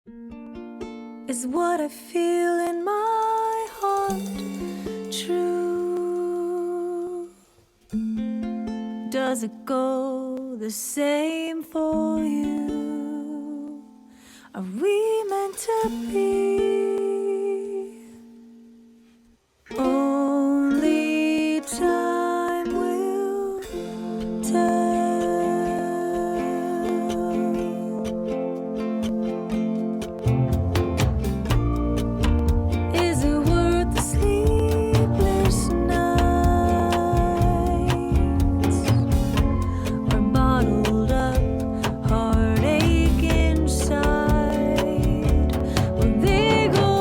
Is what I feel in my heart true? Does it go the same for you? Are we meant to be? Only time will tell. Is it worth the sleepless nights, or bottled up heartache inside? Will they go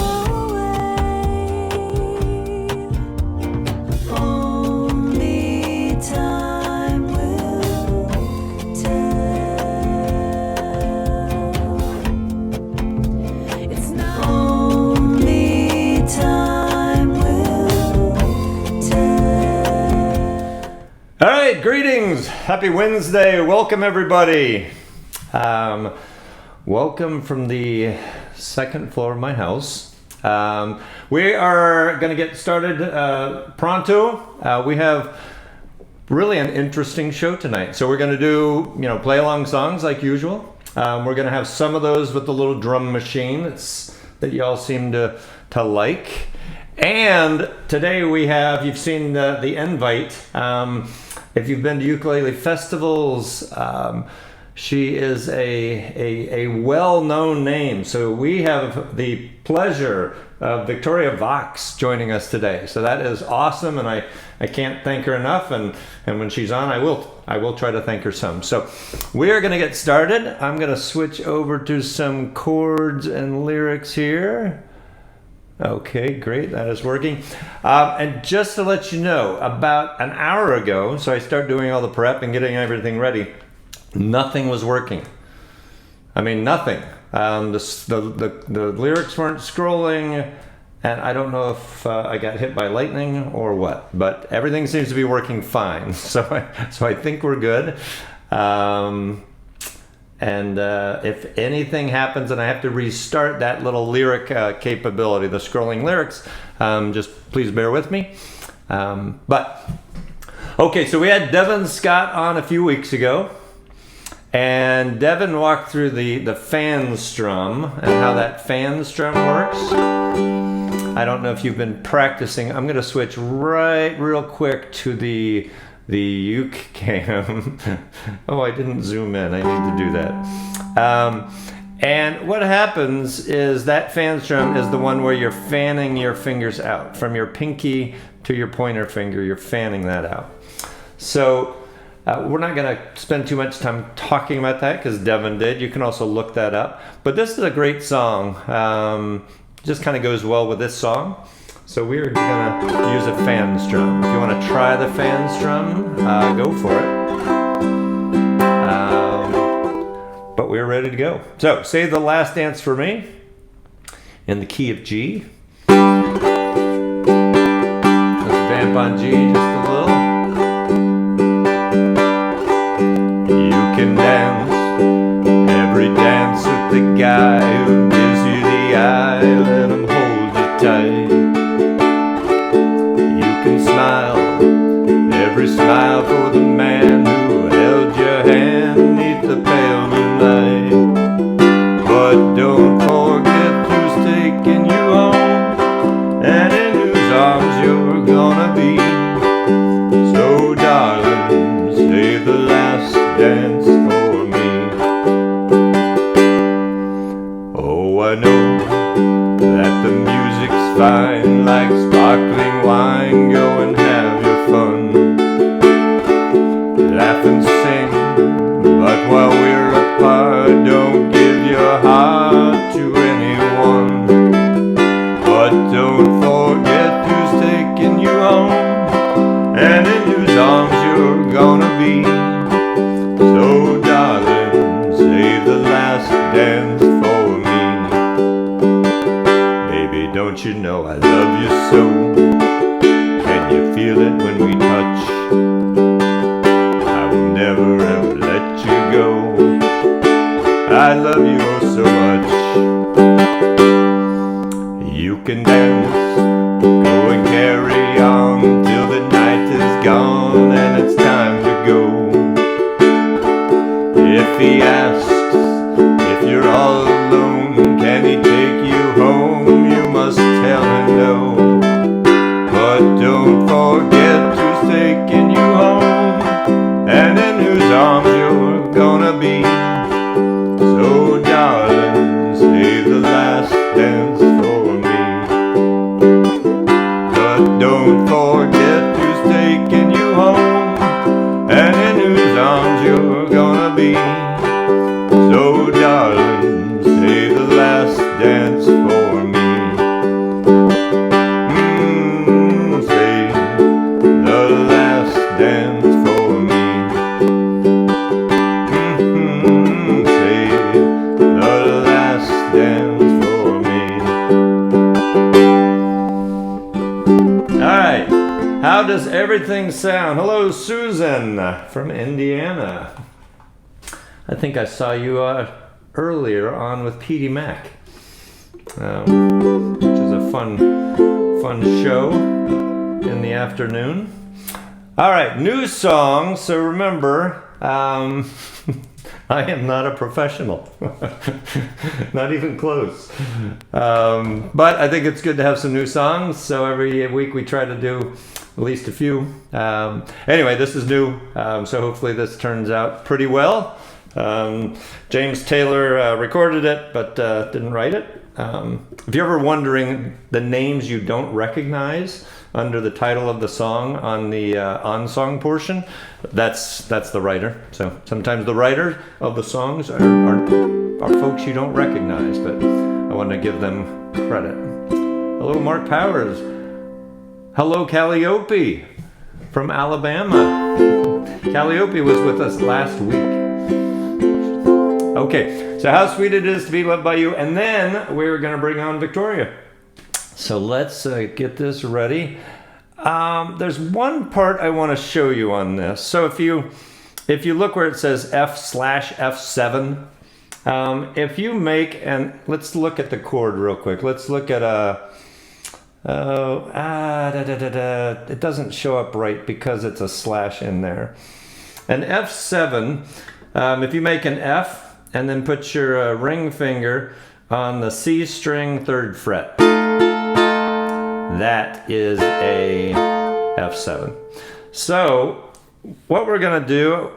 away? Only time will tell. It's not only time will tell. All right, greetings. Happy Wednesday. Welcome, everybody. Welcome from the second floor of my house. We are going to get started pronto. We have really an interesting show tonight. So we're going to do, play along songs like usual. We're going to have some of those with the little drum machine that you all seem to like. And today we have, you've seen the invite. If you've been to ukulele festivals, she is a well-known name. So we have the pleasure of Victoria Vox joining us today. So that is awesome, and I can't thank her enough. And when she's on, I will try to thank her some. So we are going to get started. I'm going to switch over to some chords and lyrics here. Okay, great, that is working. And just to let you know, about an hour ago, so I started doing all the prep and getting everything ready, nothing was working. I mean, nothing. The lyrics weren't scrolling, and I don't know if I got hit by lightning or what, but everything seems to be working fine. So I think we're good. And if anything happens and I have to restart that little lyric capability, the scrolling lyrics, just please bear with me. Okay, so we had Devin Scott on a few weeks ago. And Devin walked through the fan strum and how that fan strum works. I don't know if you've been practicing. I'm going to switch real quick to the uke cam. Oh, I didn't zoom in. I need to do that. And what happens is that fan strum is the one where you're fanning your fingers out. From your pinky to your pointer finger, you're fanning that out. So we're not going to spend too much time talking about that because Devin did. You can also look that up. But this is a great song. Just kind of goes well with this song. So we're going to use a fan strum. If you want to try the fan strum, go for it. But we're ready to go. So say the last dance for me in the key of G. Let's vamp on G just a little. You can dance every dance with the guy who gives you the eye. Let him hold you tight. You can smile every smile for the man who held your hand neath the pale moonlight. But don't forget who's taking you home and in whose arms you're gonna be. So darling, say the last dance for me. Oh, I know that the music's fine, like sparkling wine. Go and have your fun, laugh and sing, but while we're apart, don't give your heart to anyone. But don't forget who's taking you home and in whose arms you're gonna be. So darling, say the last dance for me. Baby, don't you know I love you so? Can you feel it when we touch? I will never ever let you go. I love you oh so much. dance for me. All right, how does everything sound? Hello, Susan from Indiana. I think I saw you earlier on with Petey Mac, which is a fun show in the afternoon. All right, new song. So remember, I am not a professional, not even close. But I think it's good to have some new songs. So every week we try to do at least a few. Anyway, this is new, so hopefully this turns out pretty well. James Taylor recorded it, but didn't write it. If you're ever wondering the names you don't recognize under the title of the song on the on-song portion, that's the writer. So sometimes the writer of the songs are folks you don't recognize, but I want to give them credit. Hello, Mark Powers. Hello, Calliope from Alabama. Calliope was with us last week. Okay, so how sweet it is to be loved by you. And then we're going to bring on Victoria. So let's get this ready. There's one part I want to show you on this. So if you look where it says F/F7, if you make, and let's look at the chord real quick. Let's look at it doesn't show up right because it's a slash in there. An F7, if you make an F, and then put your ring finger on the C string 3rd fret. That is a F7. So what we're gonna do,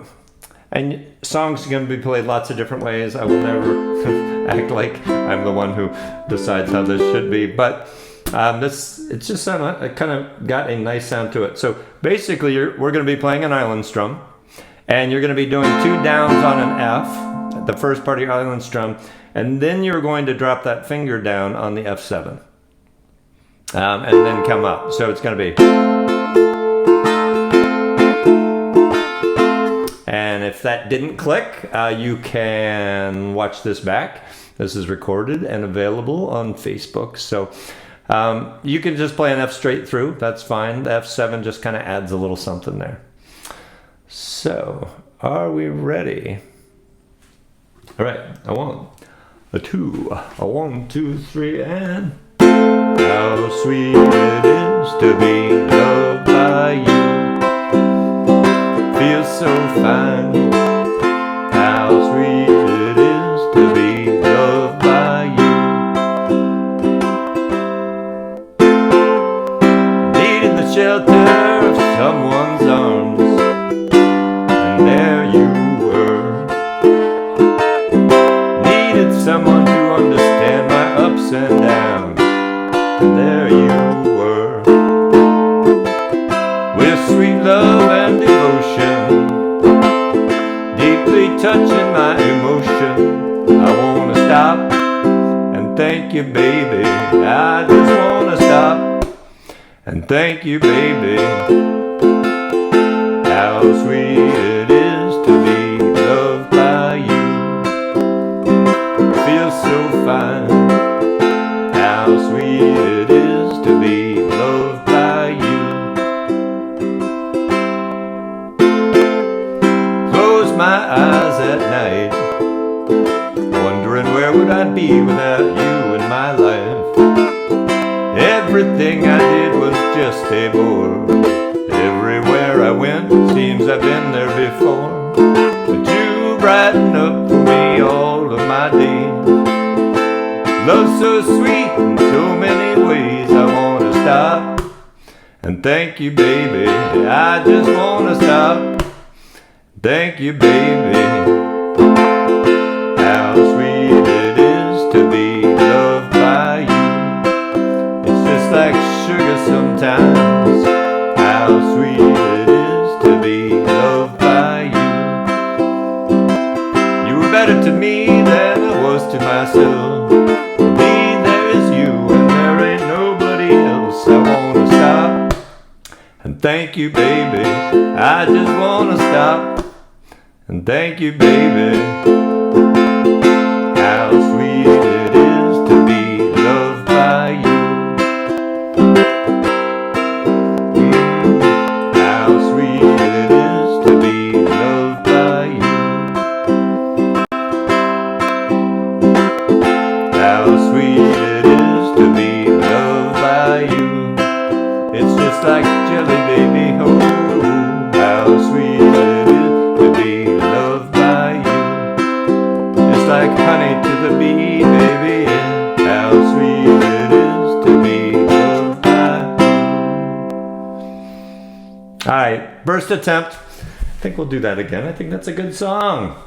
and songs are gonna be played lots of different ways. I will never act like I'm the one who decides how this should be, but it's just it kind of got a nice sound to it. So basically we're gonna be playing an island strum, and you're gonna be doing 2 downs on an F, the first part of your island strum, and then you're going to drop that finger down on the F7, and then come up. So it's going to be, and if that didn't click, you can watch this back. This is recorded and available on Facebook. So you can just play an F straight through. That's fine. The F7 just kind of adds a little something there. So are we ready? All right, a 1, a 2, a 1, 2, 3, and how sweet it is to be loved by you. Feels so fine. How sweet it is to be loved by you. Needed the shelter of someone's arms, and there you were. Someone to understand my ups and downs, and there you were. With sweet love and devotion, deeply touching my emotion. I wanna stop and thank you, baby. I just wanna stop and thank you, baby. How sweet it is to be loved by you. Feels so fine. How sweet it is to be loved by you. Close my eyes at night, wondering where would I be without you in my life. Everything I did was just a bore. Everywhere I went, seems I've been there before. But you brighten up for me all of my days. Love so sweet in so many ways. I wanna stop and thank you, baby. I just wanna stop. Thank you, baby. How sweet it is to be loved by you. It's just like sugar sometimes. How sweet it is to be loved by you. You were better to me than I was to myself. Thank you, baby. I just wanna stop and thank you, baby. How sweet it is sweet it is to be loved by you. It's just like jelly, baby, oh, how sweet it is to be loved by you. It's like honey to the bee, baby, yeah, how sweet it is to be loved by you. All right, first attempt. I think we'll do that again. I think that's a good song.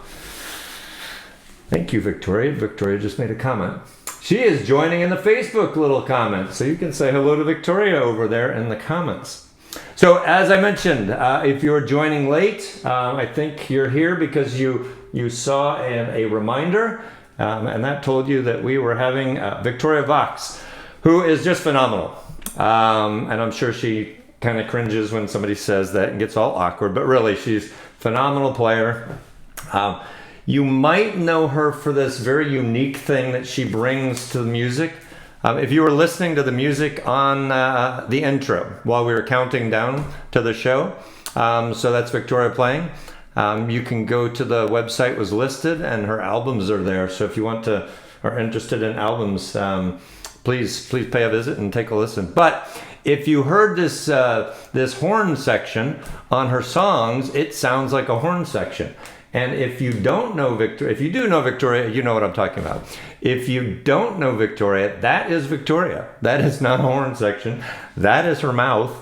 Thank you, Victoria. Victoria just made a comment. She is joining in the Facebook little comments, so you can say hello to Victoria over there in the comments. So, as I mentioned, if you're joining late, I think you're here because you saw a reminder, and that told you that we were having Victoria Vox, who is just phenomenal. And I'm sure she kind of cringes when somebody says that and gets all awkward, but really, she's a phenomenal player. You might know her for this very unique thing that she brings to the music. If you were listening to the music on the intro while we were counting down to the show, so that's Victoria playing. You can go to the website was listed and her albums are there. So if you are interested in albums, please pay a visit and take a listen. But if you heard this horn section on her songs, it sounds like a horn section. And if you don't know Victoria, if you do know Victoria, you know what I'm talking about. If you don't know Victoria, that is Victoria. That is not a horn section. That is her mouth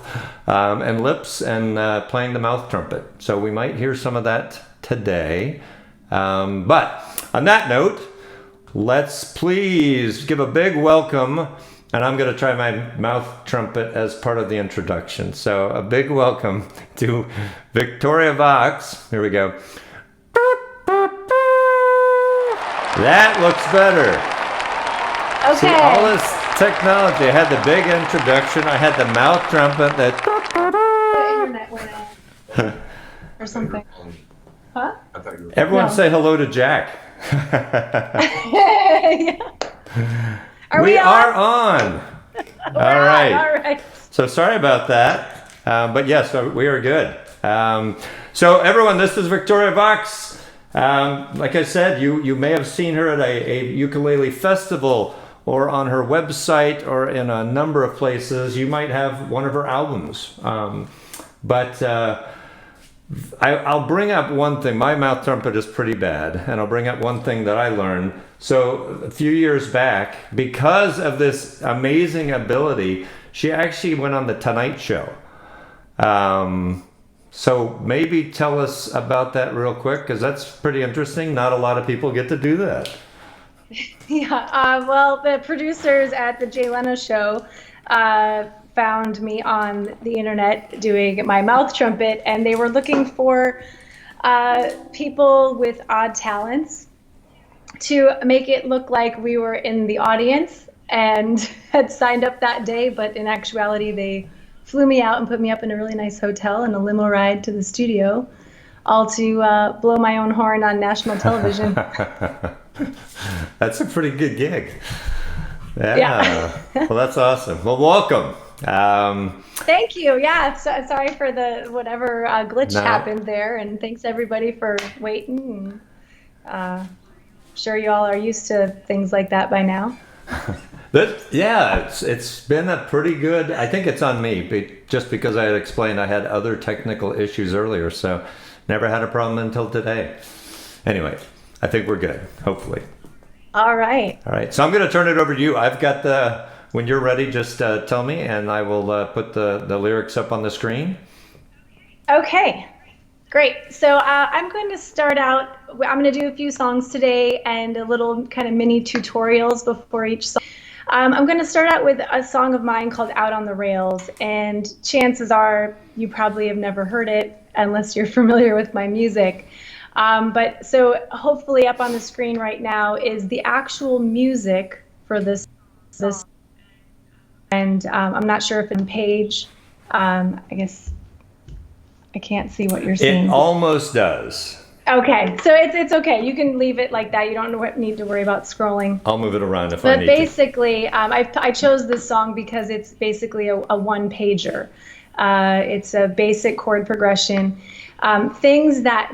and lips and playing the mouth trumpet. So we might hear some of that today. But on that note, let's please give a big welcome. And I'm going to try my mouth trumpet as part of the introduction. So a big welcome to Victoria Vox. Here we go. That looks better. Okay. See, all this technology. I had the big introduction. I had the mouth trumpet. The internet went out. Or something. Huh? Everyone say hello to Jack. Yeah. We are on. All right. All right. So sorry about that. But yes, we are good. So everyone, this is Victoria Vox. Like I said, you may have seen her at a ukulele festival or on her website or in a number of places. You might have one of her albums. But I'll bring up one thing. My mouth trumpet is pretty bad, and I'll bring up one thing that I learned. So a few years back, because of this amazing ability, she actually went on the Tonight Show. So maybe tell us about that real quick, because that's pretty interesting. Not a lot of people get to do that. Yeah, well, the producers at the Jay Leno show found me on the internet doing my mouth trumpet, and they were looking for people with odd talents to make it look like we were in the audience and had signed up that day, but in actuality, they flew me out and put me up in a really nice hotel and a limo ride to the studio, all to blow my own horn on national television. That's a pretty good gig. Yeah. Well, that's awesome. Well, welcome. Thank you. Yeah, sorry for the whatever glitch happened there, and thanks everybody for waiting. Sure you all are used to things like that by now. It's been a pretty good. I think it's on me, just because I had explained I had other technical issues earlier, so never had a problem until today. Anyway, I think we're good. Hopefully. All right. So I'm going to turn it over to you. I've got when you're ready, just tell me, and I will put the lyrics up on the screen. Okay. Great. So I'm going to start out. I'm going to do a few songs today and a little kind of mini tutorials before each song. I'm going to start out with a song of mine called Out on the Rails, and chances are you probably have never heard it unless you're familiar with my music. But so hopefully up on the screen right now is the actual music for this. And I'm not sure if in page, I guess I can't see what you're seeing. It almost does. Okay, so it's okay. You can leave it like that. You don't need to worry about scrolling. I'll move it around if I need to. But basically, I chose this song because it's basically a one-pager. It's a basic chord progression. Things that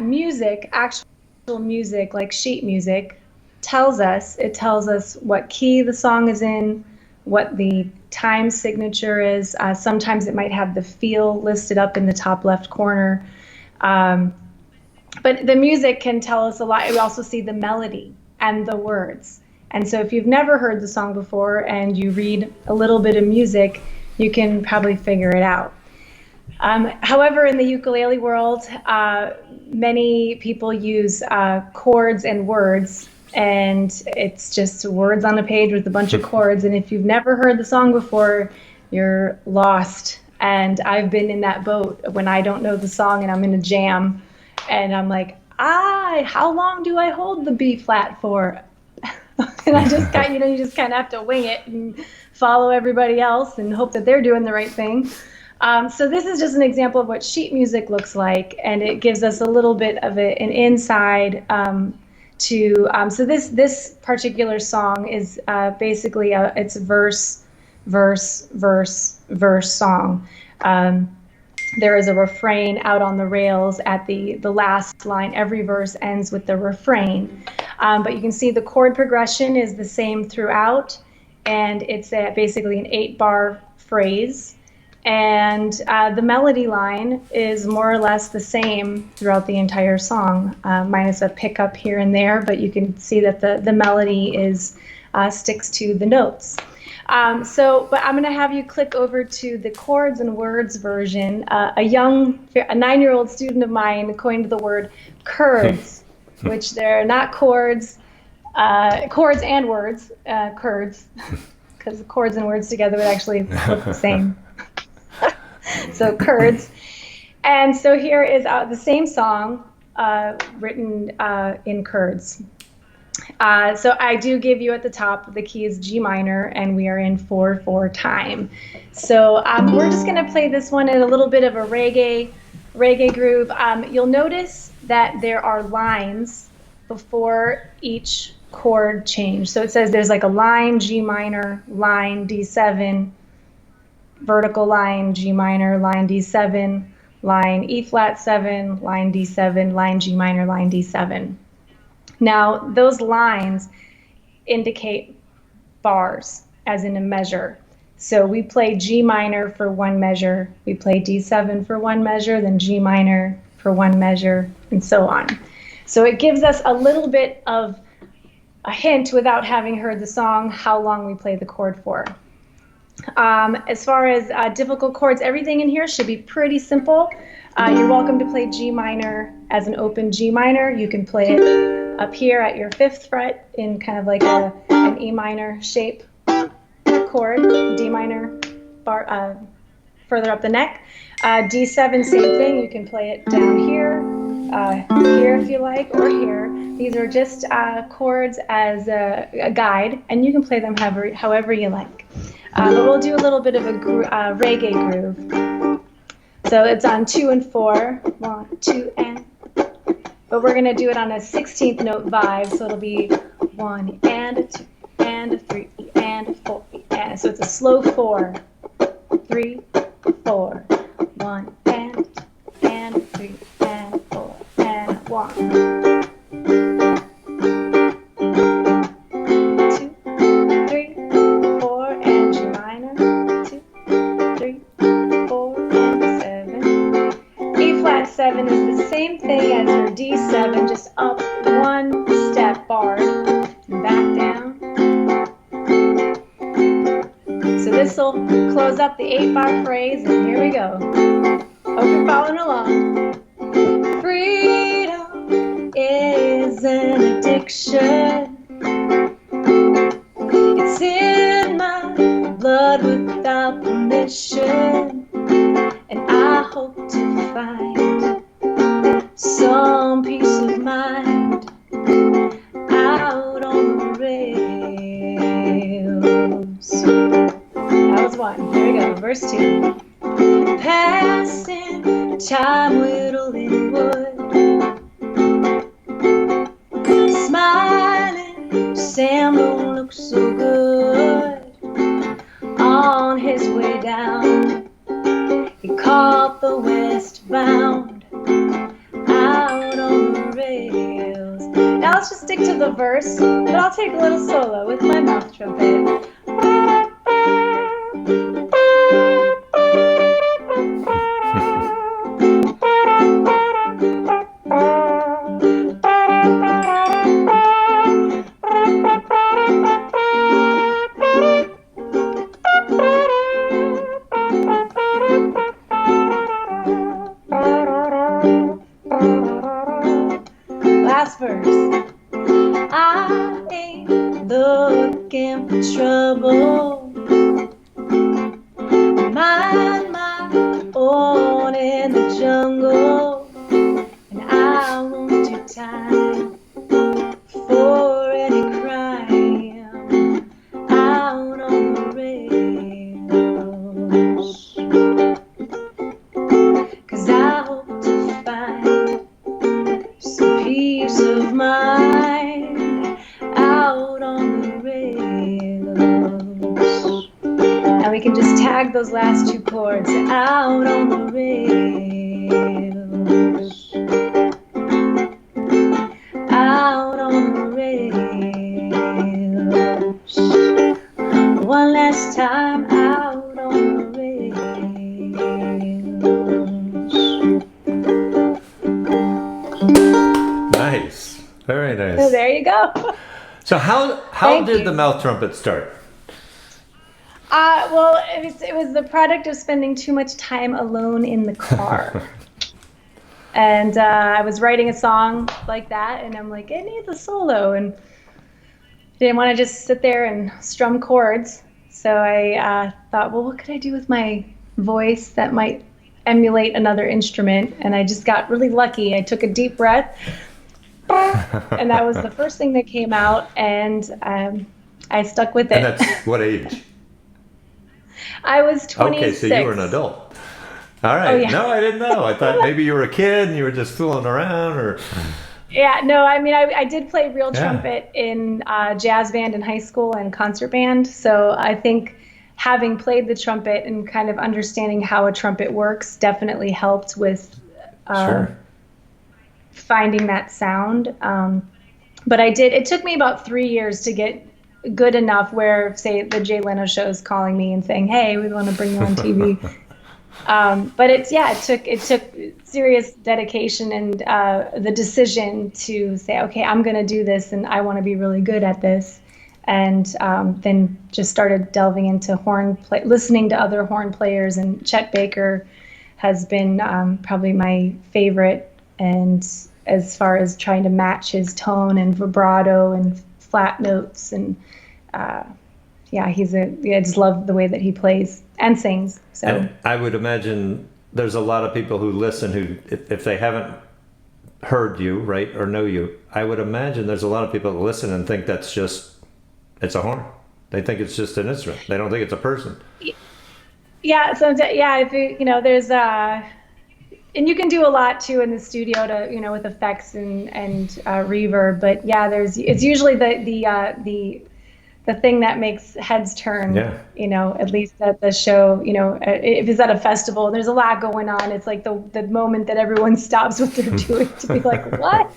actual music, like sheet music, tells us. It tells us what key the song is in, what the time signature is. Sometimes it might have the feel listed up in the top left corner. But the music can tell us a lot. We also see the melody and the words. And so if you've never heard the song before and you read a little bit of music, you can probably figure it out. However, in the ukulele world, many people use chords and words, and it's just words on a page with a bunch of chords. And if you've never heard the song before, you're lost. And I've been in that boat when I don't know the song and I'm in a jam, and I'm like, how long do I hold the B flat for? And I just got, you just kind of have to wing it and follow everybody else and hope that they're doing the right thing. So this is just an example of what sheet music looks like, and it gives us a little bit of an inside so this particular song is basically it's a verse, verse, verse, verse song. There is a refrain out on the rails at the last line. Every verse ends with the refrain. But you can see the chord progression is the same throughout, and it's basically an 8-bar phrase. And the melody line is more or less the same throughout the entire song, minus a pickup here and there, but you can see that the melody sticks to the notes. But I'm going to have you click over to the chords and words version. A 9-year-old student of mine coined the word chords, which they're not chords, chords and words, chords, because chords and words together would actually look the same. So chords. And so here is the same song written in chords. So I do give you at the top, the key is G minor, and we are in 4/4 time. So we're just going to play this one in a little bit of a reggae groove. You'll notice that there are lines before each chord change. So it says there's like a line G minor, line D7, vertical line G minor, line D7, line E flat 7, line D7, line G minor, line D7. Now, those lines indicate bars, as in a measure. So we play G minor for one measure, we play D7 for one measure, then G minor for one measure, and so on. So it gives us a little bit of a hint, without having heard the song, how long we play the chord for. As far as difficult chords, everything in here should be pretty simple. You're welcome to play G minor as an open G minor. You can play it up here at your 5th fret in kind of like an E minor shape chord, D minor bar further up the neck. D7, same thing. You can play it down here, here if you like, or here. These are just chords as a guide, and you can play them however you like. But we'll do a little bit of a reggae groove. So it's on 2 and 4, 1, 2, and. But we're going to do it on a 16th note vibe, so it'll be 1 and a 2 and a 3 and a 4 and. So it's a slow 4, 3, 4, 1 and a 2 and a 3 and a 4 and 1. 2, 3, 4 and G minor. 2, 3, 4 and 7. E flat 7 is the same thing as your D7, just up 1 step barred and back down. So this will close up the 8-bar phrase, and here we go. Hope you're following along. Freedom is an addiction. It's in my blood without permission, and I hope to find some peace of mind out on the rails. That was 1. Here we go. Verse 2. Passing time whittling wood, smiling, Sam don't look so good. On his way down, he caught the westbound out on the rails. Now just stick to the verse, but I'll take a little solo with my mouth trumpet. Last verse. I ain't looking for trouble. Mind my own in the jungle, and I won't do time for any crime out on the rails. 'Cause I hope to find some peace of mind out on the rails. And we can just tag those last two chords, out on the rails. Out on the rails. One last time, out on the rails. Nice. Very nice. So there you go. So how Thank did you. the mouth trumpet start? Well, it was the product of spending too much time alone in the car. And I was writing a song like that, and I'm like, it needs a solo, and didn't want to just sit there and strum chords. So I thought, well, what could I do with my voice that might emulate another instrument? And I just got really lucky. I took a deep breath, and that was the first thing that came out, and I stuck with it. And that's what age? I was 26. Okay, so you were an adult. All right. Oh, yeah. No, I didn't know. I thought maybe you were a kid and you were just fooling around, or. Yeah, no, I mean, I did play real Yeah. trumpet in jazz band in high school and concert band. So I think having played the trumpet and kind of understanding how a trumpet works definitely helped with Sure. finding that sound. But it took me about 3 years to get good enough where, say, the Jay Leno show is calling me and saying, hey, we want to bring you on TV. But it took serious dedication and the decision to say, okay, I'm going to do this and I want to be really good at this. And then just started delving into listening to other horn players. And Chet Baker has been probably my favorite. And as far as trying to match his tone and vibrato and flat notes, and I just love the way that he plays and sings. So And I would imagine there's a lot of people who listen who, if they haven't heard you, right, or know you, I would imagine there's a lot of people that listen and think it's a horn. They think it's just an instrument. They don't think it's a person. Yeah, so if there's and you can do a lot too in the studio to with effects and reverb, but yeah, it's usually the thing that makes heads turn. Yeah. At least at the show, if it's at a festival, there's a lot going on. It's like the moment that everyone stops what they're doing to be like, what?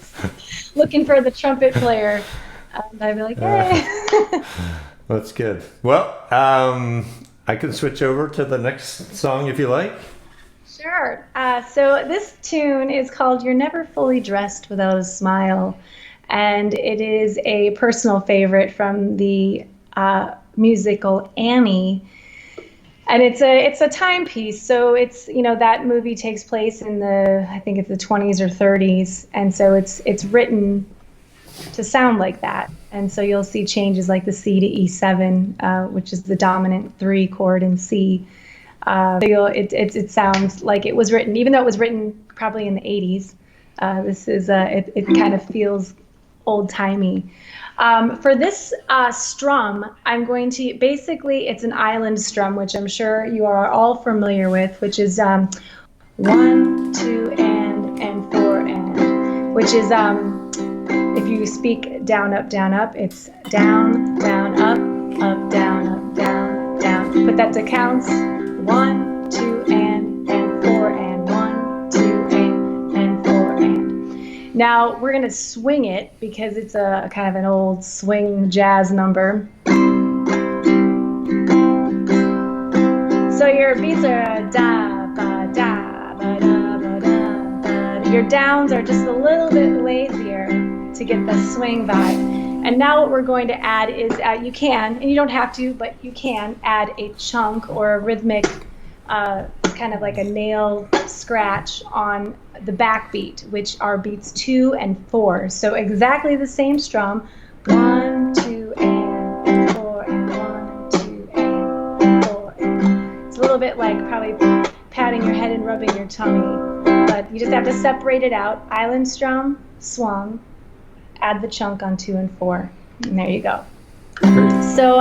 Looking for the trumpet player. I'd be like, hey. That's good. Well, I can switch over to the next song if you like. Sure. So this tune is called You're Never Fully Dressed Without a Smile. And it is a personal favorite from the musical Annie. And it's a timepiece. So it's, that movie takes place in I think it's the 20s or 30s. And so it's written to sound like that. And so you'll see changes like the C to E7, which is the dominant 3 chord in C. So it sounds like it was written, even though it was written probably in the 80s. This is it kind of feels old-timey. For this strum, I'm going to basically, it's an island strum, which I'm sure you are all familiar with, which is 1, 2, and 4 and, which is if you speak down, up, it's down, up, down, down. Put that to counts. 1, 2, and 4 and 1, 2, and 4 and. Now we're gonna swing it because it's a kind of an old swing jazz number. So your beats are da ba da ba da ba da ba. Your downs are just a little bit lazier to get the swing vibe. And now what we're going to add is you can, and you don't have to, but you can add a chunk or a rhythmic, kind of like a nail scratch on the backbeat, which are beats 2 and 4. So exactly the same strum, 1, 2, and 4, and 1, 2, and 4. And it's a little bit like probably patting your head and rubbing your tummy, but you just have to separate it out. Island strum, swung, add the chunk on 2 and 4, and there you go. So,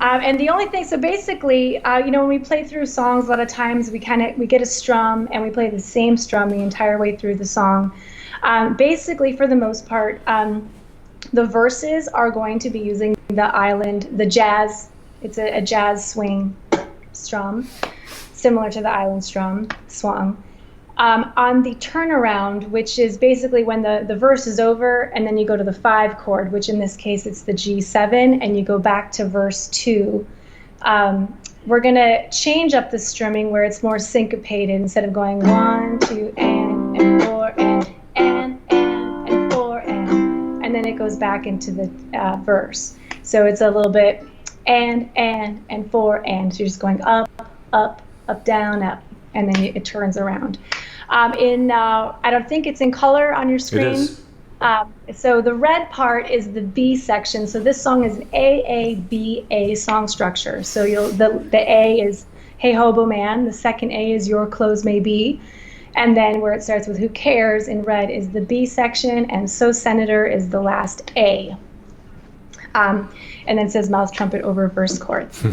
and the only thing, so basically, when we play through songs, a lot of times we get a strum and we play the same strum the entire way through the song. Basically, for the most part, the verses are going to be using the jazz. It's a jazz swing strum, similar to the island strum, swung. On the turnaround, which is basically when the verse is over and then you go to the 5 chord, which in this case it's the G7, and you go back to verse 2, we're going to change up the strumming where it's more syncopated. Instead of going 1, 2, and 4, and 4, and then it goes back into the verse. So it's a little bit and 4, and so you're just going up, up, up, down, up, and then it turns around. I don't think it's in color on your screen. It is. So the red part is the B section. So this song is an A song structure. So the A is Hey Hobo Man. The second A is Your Clothes May Be. And then where it starts with Who Cares in red is the B section, and So Senator is the last A. And then it says mouth trumpet over verse chords.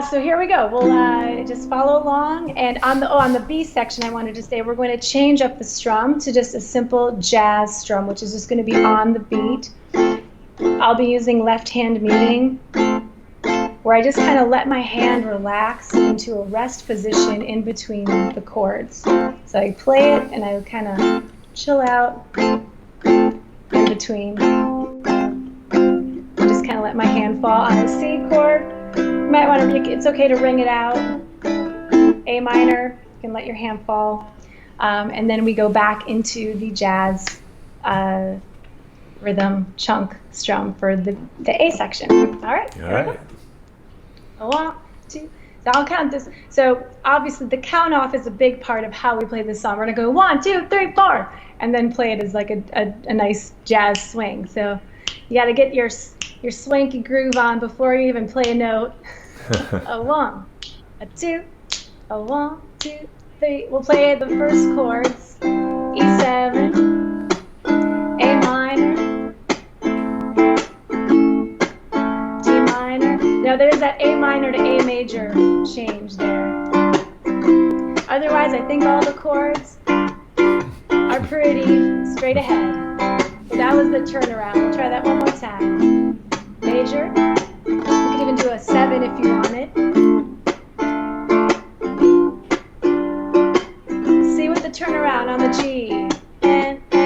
So here we go. We'll just follow along. And on the B section, I wanted to say we're going to change up the strum to just a simple jazz strum, which is just going to be on the beat. I'll be using left hand muting, where I just kind of let my hand relax into a rest position in between the chords. So I play it and I kind of chill out in between. Just kind of let my hand fall on a C chord. You might want to, it's okay to ring it out. A minor, you can let your hand fall. And then we go back into the jazz rhythm chunk strum for the A section. All right. All right. 1, 2. So I'll count this. So obviously the count off is a big part of how we play this song. We're gonna go 1, 2, 3, 4, and then play it as like a nice jazz swing. So you got to get your swanky groove on before you even play a note. A 1, a 2, a 1, 2, 3. We'll play the first chords: E7, A minor, D minor. Now there's that A minor to A major change there. Otherwise, I think all the chords are pretty straight ahead. So that was the turnaround. We'll try that one more time. Major. You could even do a 7 if you wanted. See with the turnaround on the G. And 4.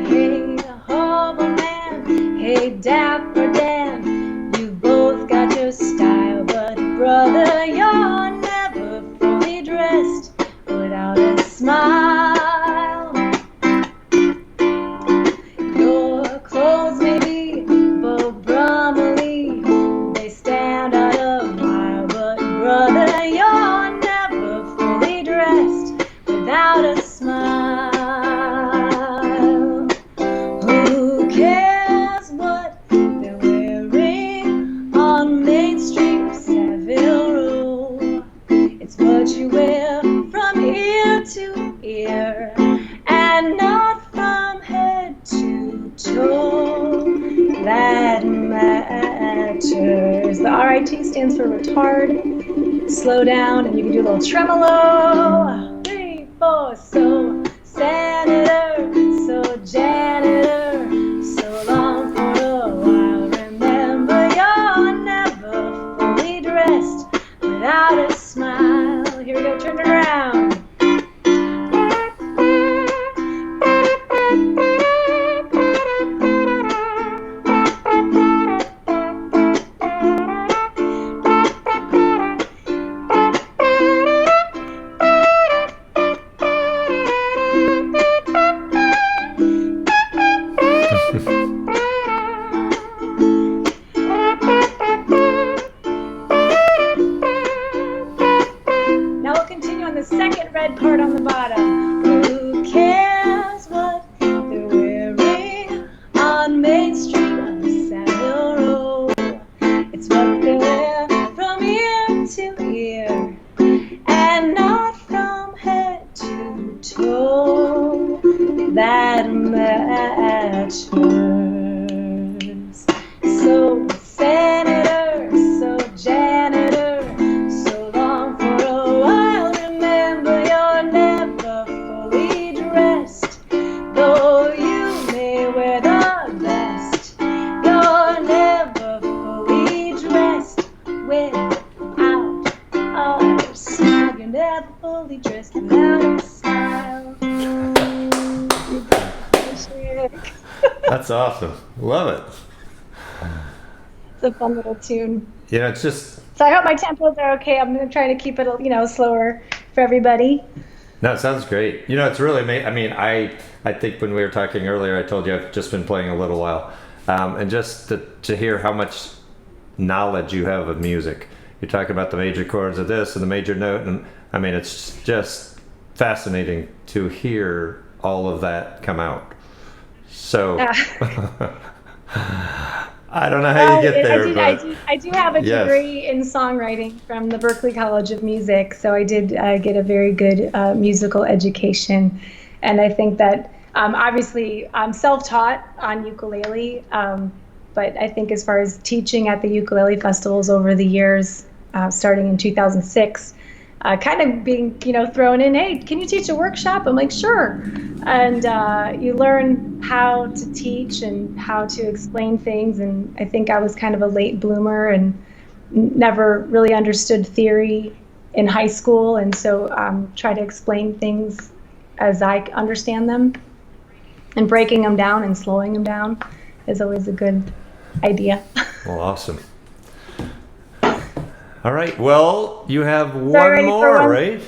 Hey, hobo man. Hey, dapper Dan. You've both got your style, but brother, you're never fully dressed without a smile. Your clothes may be Bob-Bromley, they stand out a mile, but brother, you're never fully dressed without a smile. Who cares what they're wearing on Main Street, Savile Row? It's what you wear from ear to ear, and not from head to toe, that matters. The RIT stands for retard, slow down, and you can do a little tremolo. 3, 4, so senator, so janitor, so long for a while. Remember, you're never fully dressed without a smile. Here we go, turn it around. That's awesome. Love it. It's a fun little tune. You know, it's just So I hope my tempos are okay. I'm going to try to keep it, slower for everybody. no, it sounds great. You know, it's really I mean, I think when we were talking earlier, I told you I've just been playing a little while, and just to hear how much knowledge you have of music. You talk about the major chords of this and the major note, and I mean, it's just fascinating to hear all of that come out. So I don't know how you get there, but I do have a yes. degree in songwriting from the Berklee College of Music, so I did get a very good musical education, and I think that obviously I'm self-taught on ukulele, but I think as far as teaching at the ukulele festivals over the years, starting in 2006, kind of being, thrown in, hey, can you teach a workshop? I'm like, sure. And you learn how to teach and how to explain things. And I think I was kind of a late bloomer and never really understood theory in high school. And so try to explain things as I understand them. And breaking them down and slowing them down is always a good idea. Well, awesome. All right. Well, you have So one ready for more, one? right?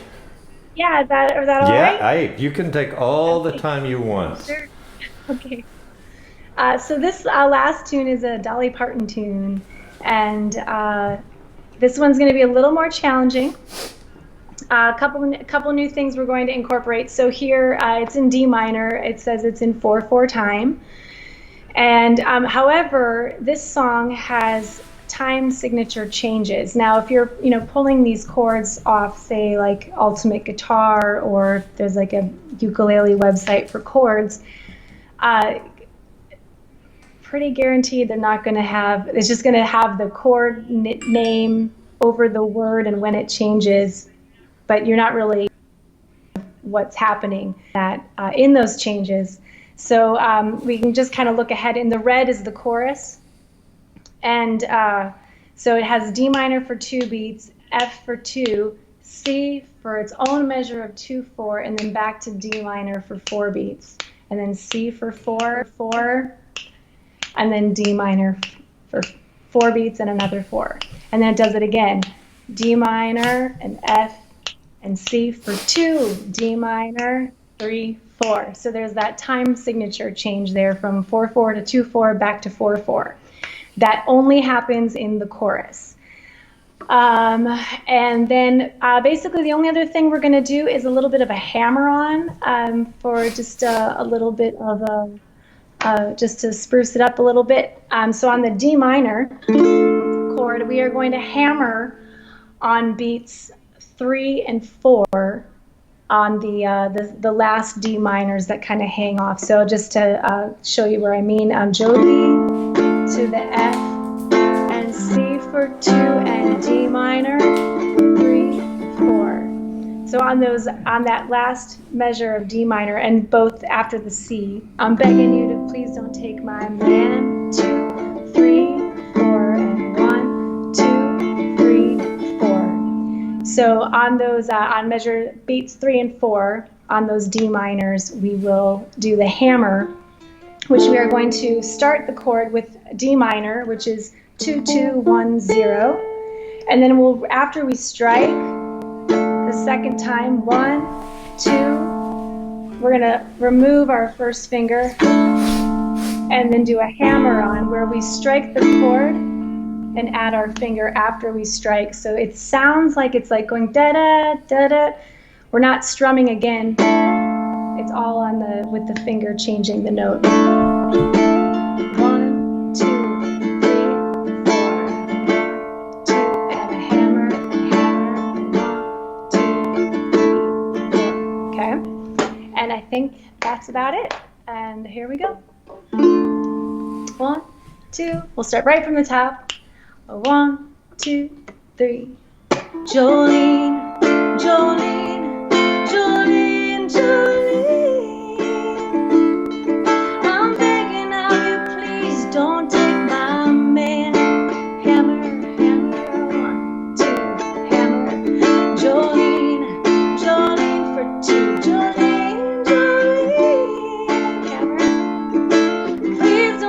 Yeah, is that all right? You can take all the Okay. time you want. Sure. Okay. So this last tune is a Dolly Parton tune, and this one's going to be a little more challenging. A couple new things we're going to incorporate. So here it's in D minor. It says it's in 4/4 time, and however, this song has time signature changes. Now, if you're pulling these chords off, say like Ultimate Guitar, or if there's like a ukulele website for chords, pretty guaranteed they're not going to have. It's just going to have the chord name over the word and when it changes, but you're not really what's happening that in those changes. So we can just kind of look ahead. In the red is the chorus. And so it has D minor for 2 beats, F for 2, C for its own measure of 2/4, and then back to D minor for 4 beats, and then C for 4/4, and then D minor for 4 beats and another 4. And then it does it again, D minor and F and C for 2, D minor, 3, 4. So there's that time signature change there from 4/4 to 2/4 back to 4/4. That only happens in the chorus. And then basically the only other thing we're going to do is a little bit of a hammer-on for just a little bit of just to spruce it up a little bit. So on the D minor chord, we are going to hammer on beats 3 and 4 on the last D minors that kind of hang off. So just to show you where I mean, Jolie to the F and C for 2 and D minor, 3, 4. So on that last measure of D minor and both after the C, I'm begging you to please don't take my man. 2, 3, 4, and 1, 2, 3, 4. So on those on measure beats 3 and 4 on those D minors, we will do the hammer, which we are going to start the chord with D minor, which is 2, 2, 1, 0, and then after we strike the second time, 1, 2, we're gonna remove our first finger and then do a hammer on where we strike the chord and add our finger after we strike. So it sounds like it's like going da da da da. We're not strumming again. It's all on with the finger changing the note. 1, 2, 3, 4, 2, and a hammer, 1, 2, 3, 4. Okay, and I think that's about it. And here we go. 1, 2. We'll start right from the top. 1, 2, 3. Jolene, Jolene, Jolene, Jolene. I'm begging of you, please don't take my man. Hammer, hammer, 1, 2, hammer. Jolene, Jolene for 2. Jolene, Jolene, hammer. Please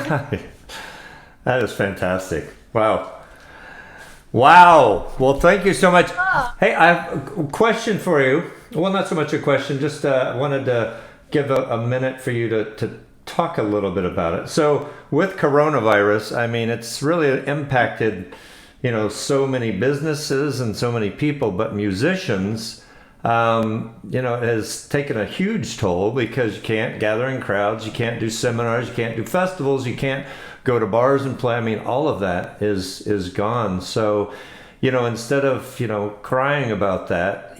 That is fantastic. Wow. Wow. Well, thank you so much. Hey, I have a question for you. Well, not so much a question, just wanted to give a minute for you to talk a little bit about it. So, with coronavirus, I mean, it's really impacted, so many businesses and so many people, but musicians, it has taken a huge toll because you can't gather in crowds, you can't do seminars, you can't do festivals, you can't go to bars and play. I mean, all of that is gone. So, instead of crying about that,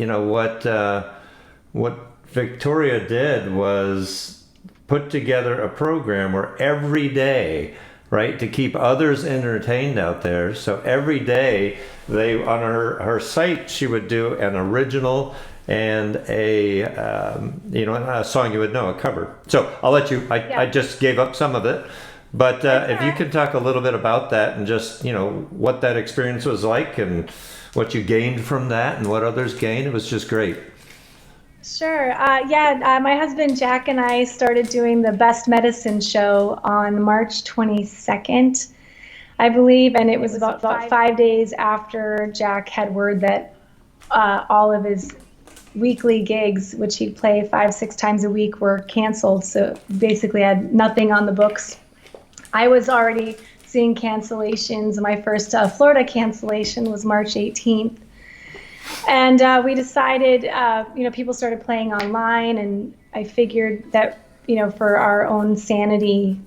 what Victoria did was put together a program where every day, right, to keep others entertained out there. So every day on her site, she would do an original and a song you would know, a cover. So I'll let you. I just gave up some of it. But if you could talk a little bit about that and just, what that experience was like and what you gained from that and what others gained, it was just great. Sure. My husband Jack and I started doing the Best Medicine show on March 22nd, I believe, and it was about 5 days after Jack had word that all of his weekly gigs, which he'd play 5-6 times a week, were canceled. So basically had nothing on the books. I was already seeing cancellations. My first Florida cancellation was March 18th. And we decided, people started playing online, and I figured that, for our own sanity,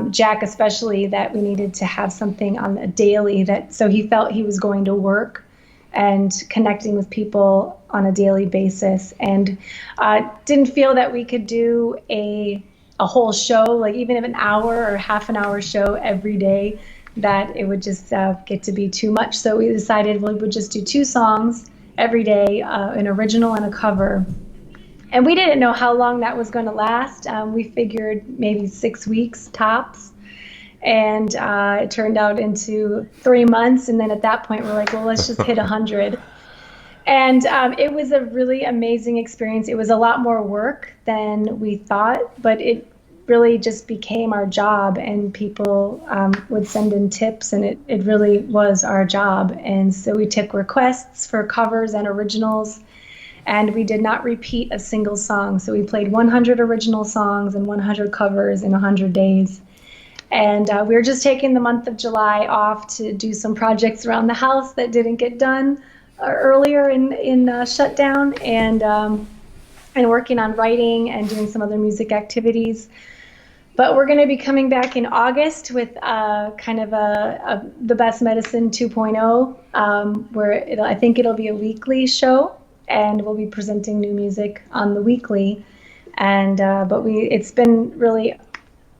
Jack especially, that we needed to have something on a daily so he felt he was going to work and connecting with people on a daily basis, and didn't feel that we could do a whole show, like even if an hour or half an hour show every day, that it would just get to be too much. So we decided we would just do 2 songs every day, an original and a cover. And we didn't know how long that was going to last. We figured maybe 6 weeks tops. And it turned out into 3 months. And then at that point, we're like, well, let's just hit 100. And it was a really amazing experience. It was a lot more work than we thought, but it really just became our job, and people would send in tips, and it really was our job. And so we took requests for covers and originals, and we did not repeat a single song. So we played 100 original songs and 100 covers in 100 days. And we were just taking the month of July off to do some projects around the house that didn't get done earlier in shutdown, and working on writing and doing some other music activities. But we're going to be coming back in August with kind of the Best Medicine 2.0, where I think it'll be a weekly show, and we'll be presenting new music on the weekly. And it's been really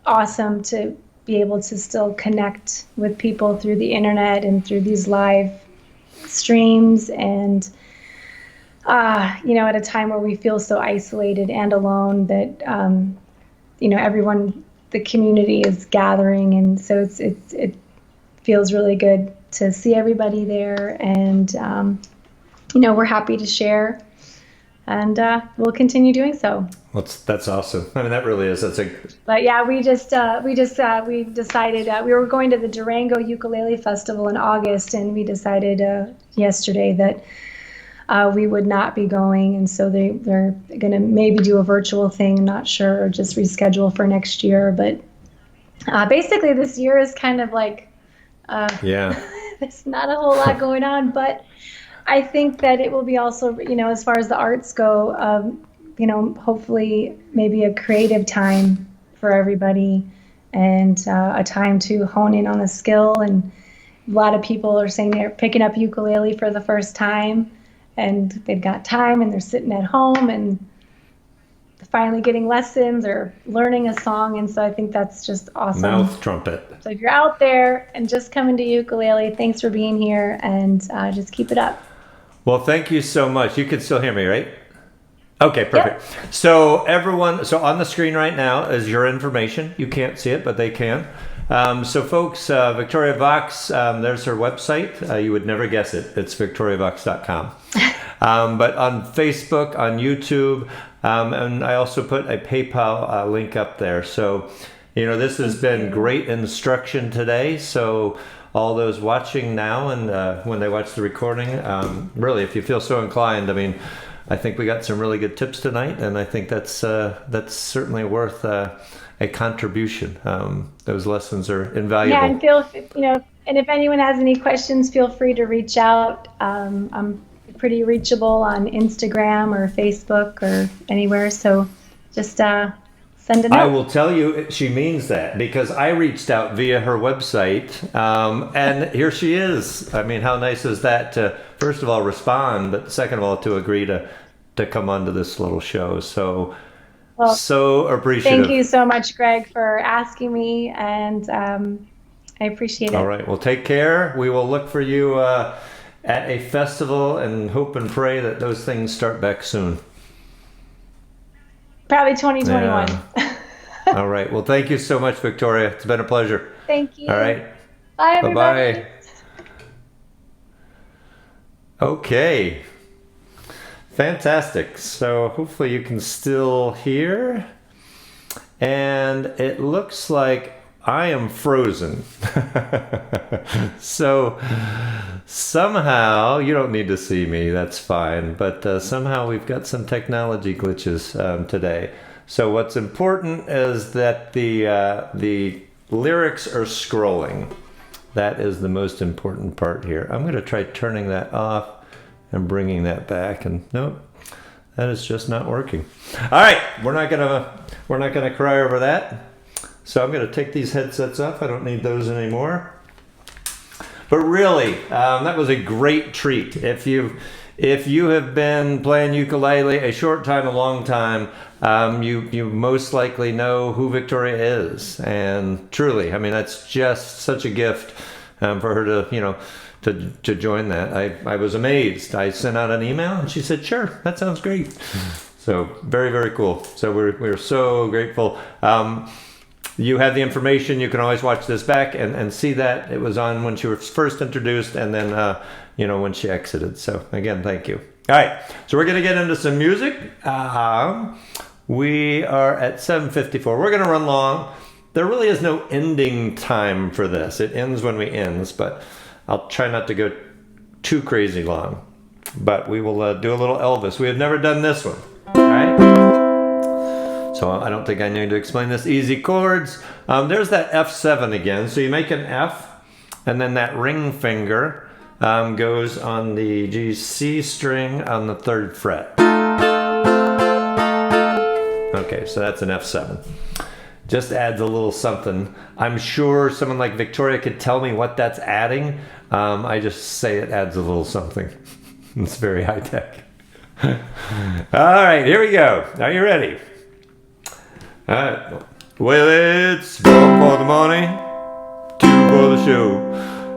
awesome to be able to still connect with people through the internet and through these live streams, and at a time where we feel so isolated and alone, that everyone, the community is gathering, and so it feels really good to see everybody there, and we're happy to share, and we'll continue doing so. That's awesome. I mean, that really is. But yeah, we decided we were going to the Durango Ukulele Festival in August, and we decided yesterday that we would not be going, and so they're going to maybe do a virtual thing, I'm not sure, or just reschedule for next year. But basically, this year is kind of like there's not a whole lot going on, but I think that it will be also, as far as the arts go, hopefully maybe a creative time for everybody, and a time to hone in on a skill. And a lot of people are saying they're picking up ukulele for the first time, and they've got time, and they're sitting at home and finally getting lessons or learning a song. And so I think that's just awesome. Mouth trumpet. So if you're out there and just coming to ukulele, thanks for being here, and just keep it up. Well, thank you so much. You can still hear me, right? Okay, perfect. Yep. So everyone, on the screen right now is your information. You can't see it, but they can. So folks, Victoria Vox, there's her website. You would never guess it. It's victoriavox.com. But on Facebook, on YouTube, and I also put a PayPal link up there. So You know, this has been great instruction today. So all those watching now and when they watch the recording, really, if you feel so inclined, I mean, I think we got some really good tips tonight, and I think that's certainly worth a contribution. Those lessons are invaluable. Yeah, and and if anyone has any questions, feel free to reach out. I'm pretty reachable on Instagram or Facebook or anywhere, so just send a note. I will tell you, she means that, because I reached out via her website, and here she is. I mean, how nice is that to, first of all, respond, but second of all, to agree to come onto this little show. So, so appreciative. Thank you so much, Greg, for asking me, and I appreciate it. All right. Well, take care. We will look for you at a festival and hope and pray that those things start back soon. Probably 2021. Yeah. All right. Well, thank you so much, Victoria. It's been a pleasure. Thank you. All right. Bye, everybody. Bye-bye. Okay. Fantastic. So hopefully you can still hear. And it looks like I am frozen. So somehow, you don't need to see me, that's fine. But somehow we've got some technology glitches today. So what's important is that the lyrics are scrolling. That is the most important part here. I'm going to try turning that off and bringing that back, and nope, that is just not working. All right, we're not gonna cry over that. So I'm going to take these headsets off. I don't need those anymore. But really, that was a great treat. If you have been playing ukulele a short time, a long time, you most likely know who Victoria is. And truly, I mean, that's just such a gift for her to, to join that. I was amazed. I sent out an email and she said, "Sure, that sounds great." So very, very cool. So we're so grateful. You have the information. You can always watch this back and see that it was on when she was first introduced, and then when she exited. So again, thank you. All right, so we're gonna get into some music. We are at 7:54. We're gonna run long. There really is no ending time for this. It ends when we ends, but I'll try not to go too crazy long. But we will do a little Elvis. We have never done this one. All right. So I don't think I need to explain this. Easy chords. There's that F7 again. So you make an F, and then that ring finger goes on the G-C string on the 3rd fret. Okay, so that's an F7. Just adds a little something. I'm sure someone like Victoria could tell me what that's adding. I just say it adds a little something. It's very high tech. All right, here we go. Are you ready? All right. Well, it's 1 for the money, 2 for the show.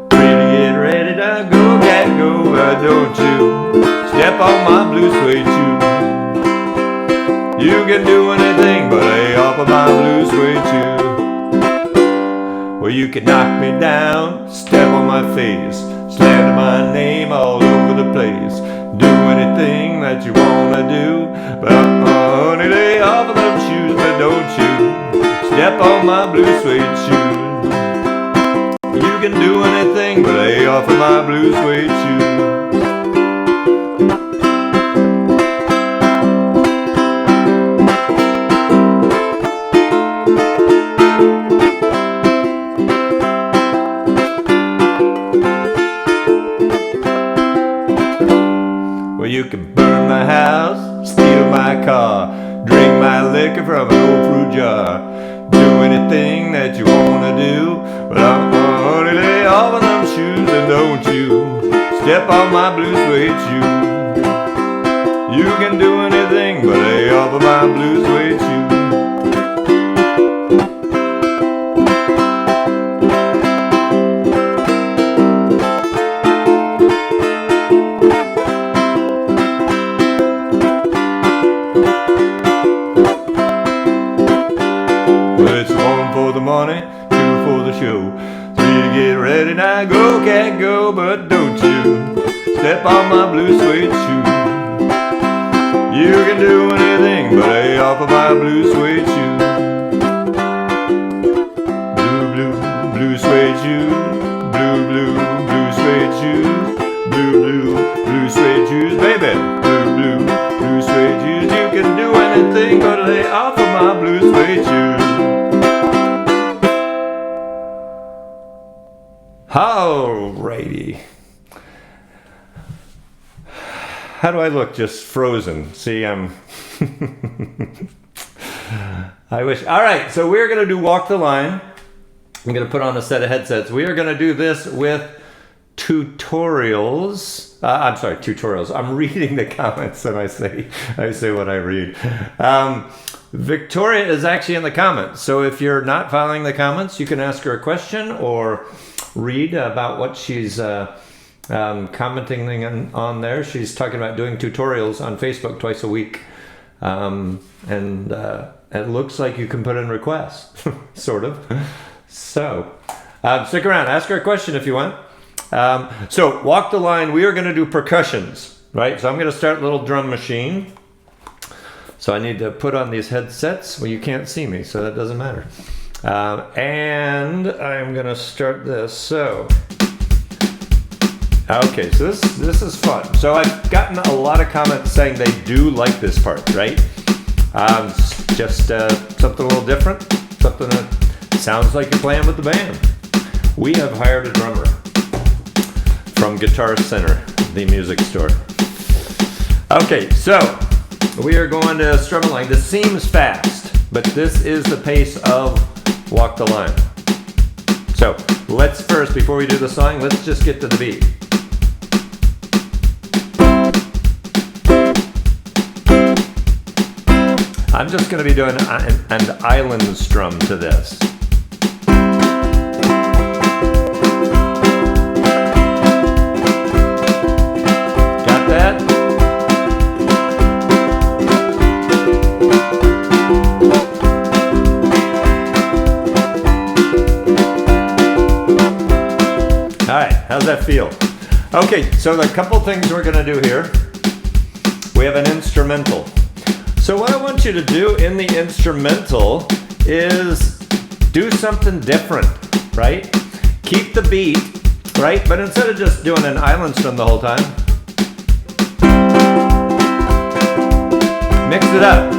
3 to get ready to go, cat, go, but don't you step on my blue suede shoe. You can do anything but lay off of my blue suede shoe. Well, you can knock me down, step on my face, slander my name all over the place. Do anything that you wanna do, but honey, lay off of them shoes, but don't you step on my blue suede shoes. You can do anything but lay off of my blue suede shoes. You can burn my house, steal my car, drink my liquor from an old fruit jar. Do anything that you wanna do, but I'm gonna lay off of them shoes, and don't you step on my blue suede shoes. You can do anything but lay off of my blue suede shoes. Money, 2 for the show, 3 to get ready, now go, cat, go, but don't you step on my blue suede shoe. You can do anything but lay off of my blue suede shoe. shoes, blue, blue, blue suede shoes, blue, blue, blue suede shoes, baby, blue, blue, blue suede shoes. You can do anything but lay off of my blue suede shoes. Alrighty. How do I look? Just frozen. See, I'm... I wish. All right, so we're going to do Walk the Line. I'm going to put on a set of headsets. We are going to do this with tutorials. I'm sorry, tutorials. I'm reading the comments and I say what I read. Victoria is actually in the comments. So if you're not following the comments, you can ask her a question or read about what she's commenting on there. She's talking about doing tutorials on Facebook twice a week. It looks like you can put in requests, sort of. So, stick around. Ask her a question if you want. So, Walk the Line, we are going to do percussions, right? So, I'm going to start a little drum machine. So, I need to put on these headsets. Well, you can't see me, so that doesn't matter. And I'm going to start this. So, okay, so this is fun. So, I've gotten a lot of comments saying they do like this part, right? Just something a little different, something that sounds like you're playing with the band. We have hired a drummer from Guitar Center, the music store. Okay, so we are going to strum a line. This seems fast, but this is the pace of Walk the Line. So let's first, before we do the song, let's just get to the beat. I'm just going to be doing an island strum to this. Got that? All right, how's that feel? Okay, so the couple things we're going to do here. We have an instrumental. So what I want you to do in the instrumental is do something different, right? Keep the beat, right? But instead of just doing an island strum the whole time, mix it up.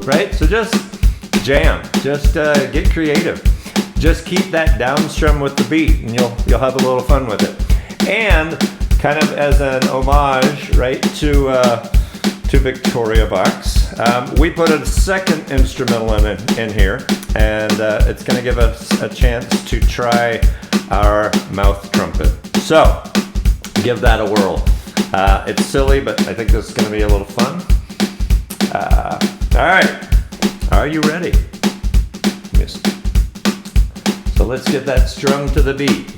Right? So just jam, just get creative. Just keep that down strum with the beat and you'll have a little fun with it. And kind of as an homage, right, to Victoria Vox, we put a second instrumental in here, and it's going to give us a chance to try our mouth trumpet. So give that a whirl. It's silly, but I think this is going to be a little fun. All right, are you ready? Yes. So let's get that strum to the beat.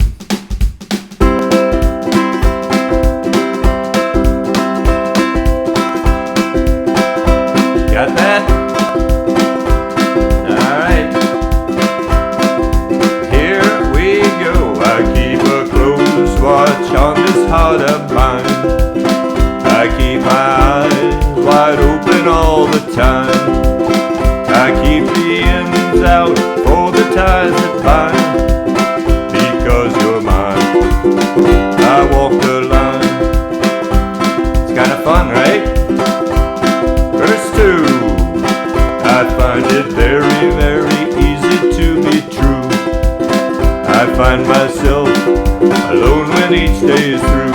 Got that? Alright. Here we go. I keep a close watch on this heart of mine. I keep my eyes wide open all the time. I keep the ends out for the ties that bind. Because you're mine, I walk the line. It's kind of fun, right? Verse 2. I find it very, very easy to be true. I find myself alone when each day is through.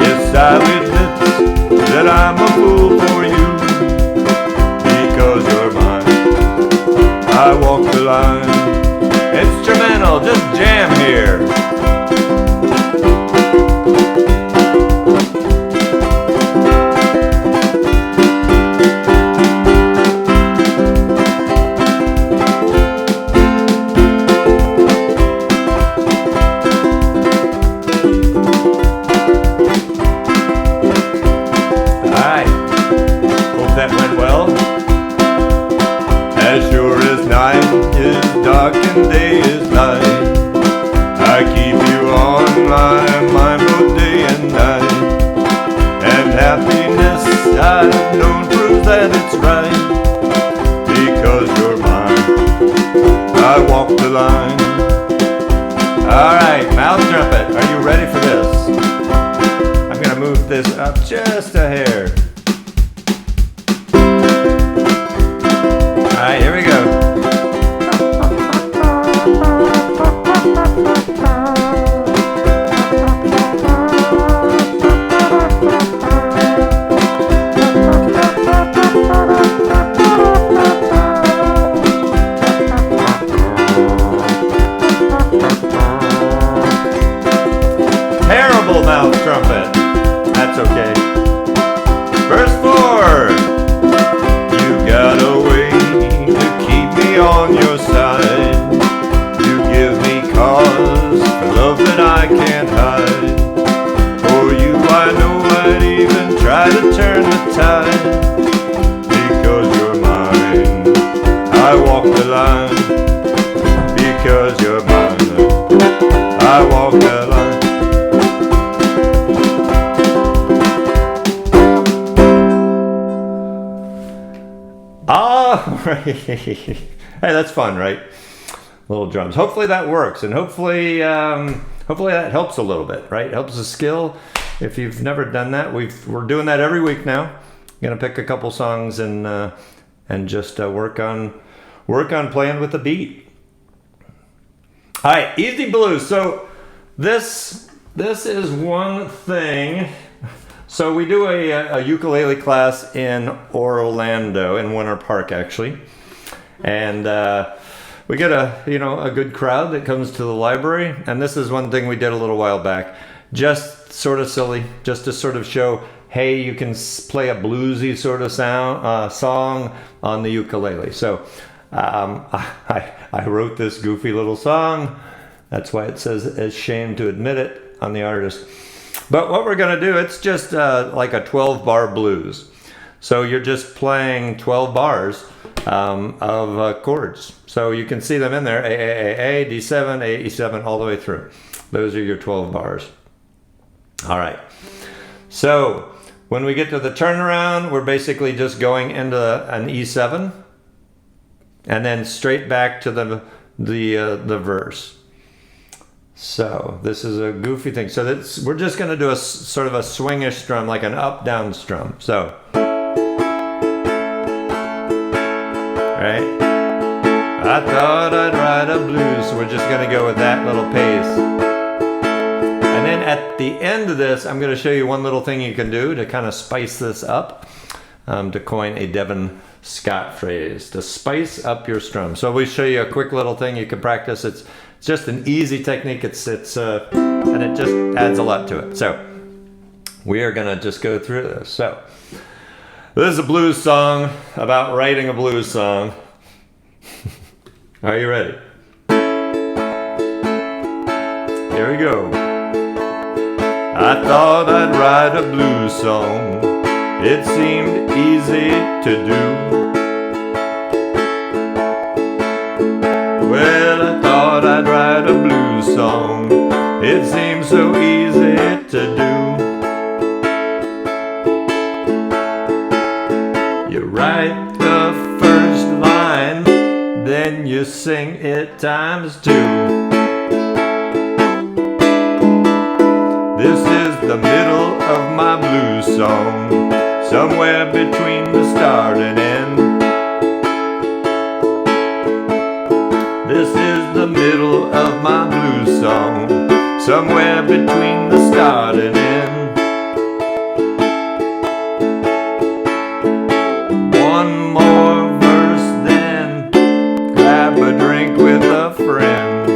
Yes, I admit that I'm a fool for you. Because you're mine, I walk the line. Instrumental, just jam here. Alright, hope that went well. As sure as night is dark and day is light, I keep you on my mind both day and night. And happiness I've known proves that it's right. Because you're mine, I walk the line. Alright, mouth trumpet, are you ready for this? I'm gonna move this up just a hair. Alright, here we go. Terrible mouth trumpet. That's okay. Verse 4. You got a way to keep me on your side. You give me cause for love that I can't hide. For you I know I'd even try to turn the tide. Because you're mine, I walk the line. Because you're mine, I walk the line. Hey, that's fun, right? Little drums. Hopefully that works, and hopefully that helps a little bit, right? Helps the skill. If you've never done that, we're doing that every week now. I'm gonna pick a couple songs and just work on playing with the beat. All right, easy blues. So this is one thing. So we do a ukulele class in Orlando, in Winter Park, actually, and we get a good crowd that comes to the library. And this is one thing we did a little while back, just sort of silly, just to sort of show, hey, you can play a bluesy sort of song on the ukulele. So I wrote this goofy little song. That's why it says "ashamed to admit it" on the artist. But what we're going to do, it's just like a 12-bar blues. So you're just playing 12 bars of chords. So you can see them in there, A, D7, A, E7, all the way through. Those are your 12 bars. All right. So when we get to the turnaround, we're basically just going into an E7 and then straight back to the verse. So this is a goofy thing. So we're just going to do a sort of a swingish strum, like an up-down strum. So, right? I thought I'd write a blues. So we're just going to go with that little pace. And then at the end of this, I'm going to show you one little thing you can do to kind of spice this up, to coin a Devon Scott phrase, to spice up your strum. So we show you a quick little thing you can practice. It's just an easy technique. And it just adds a lot to it. So we are gonna just go through this. So this is a blues song about writing a blues song. Are you ready? Here we go. I thought I'd write a blues song. It seemed easy to do. Well, I thought I'd write a blues song. It seems so easy to do. You write the first line, then you sing it times two. This is the middle of my blues song, somewhere between the start and end. This is the middle of my blues song, somewhere between the start and end. One more verse, then grab a drink with a friend.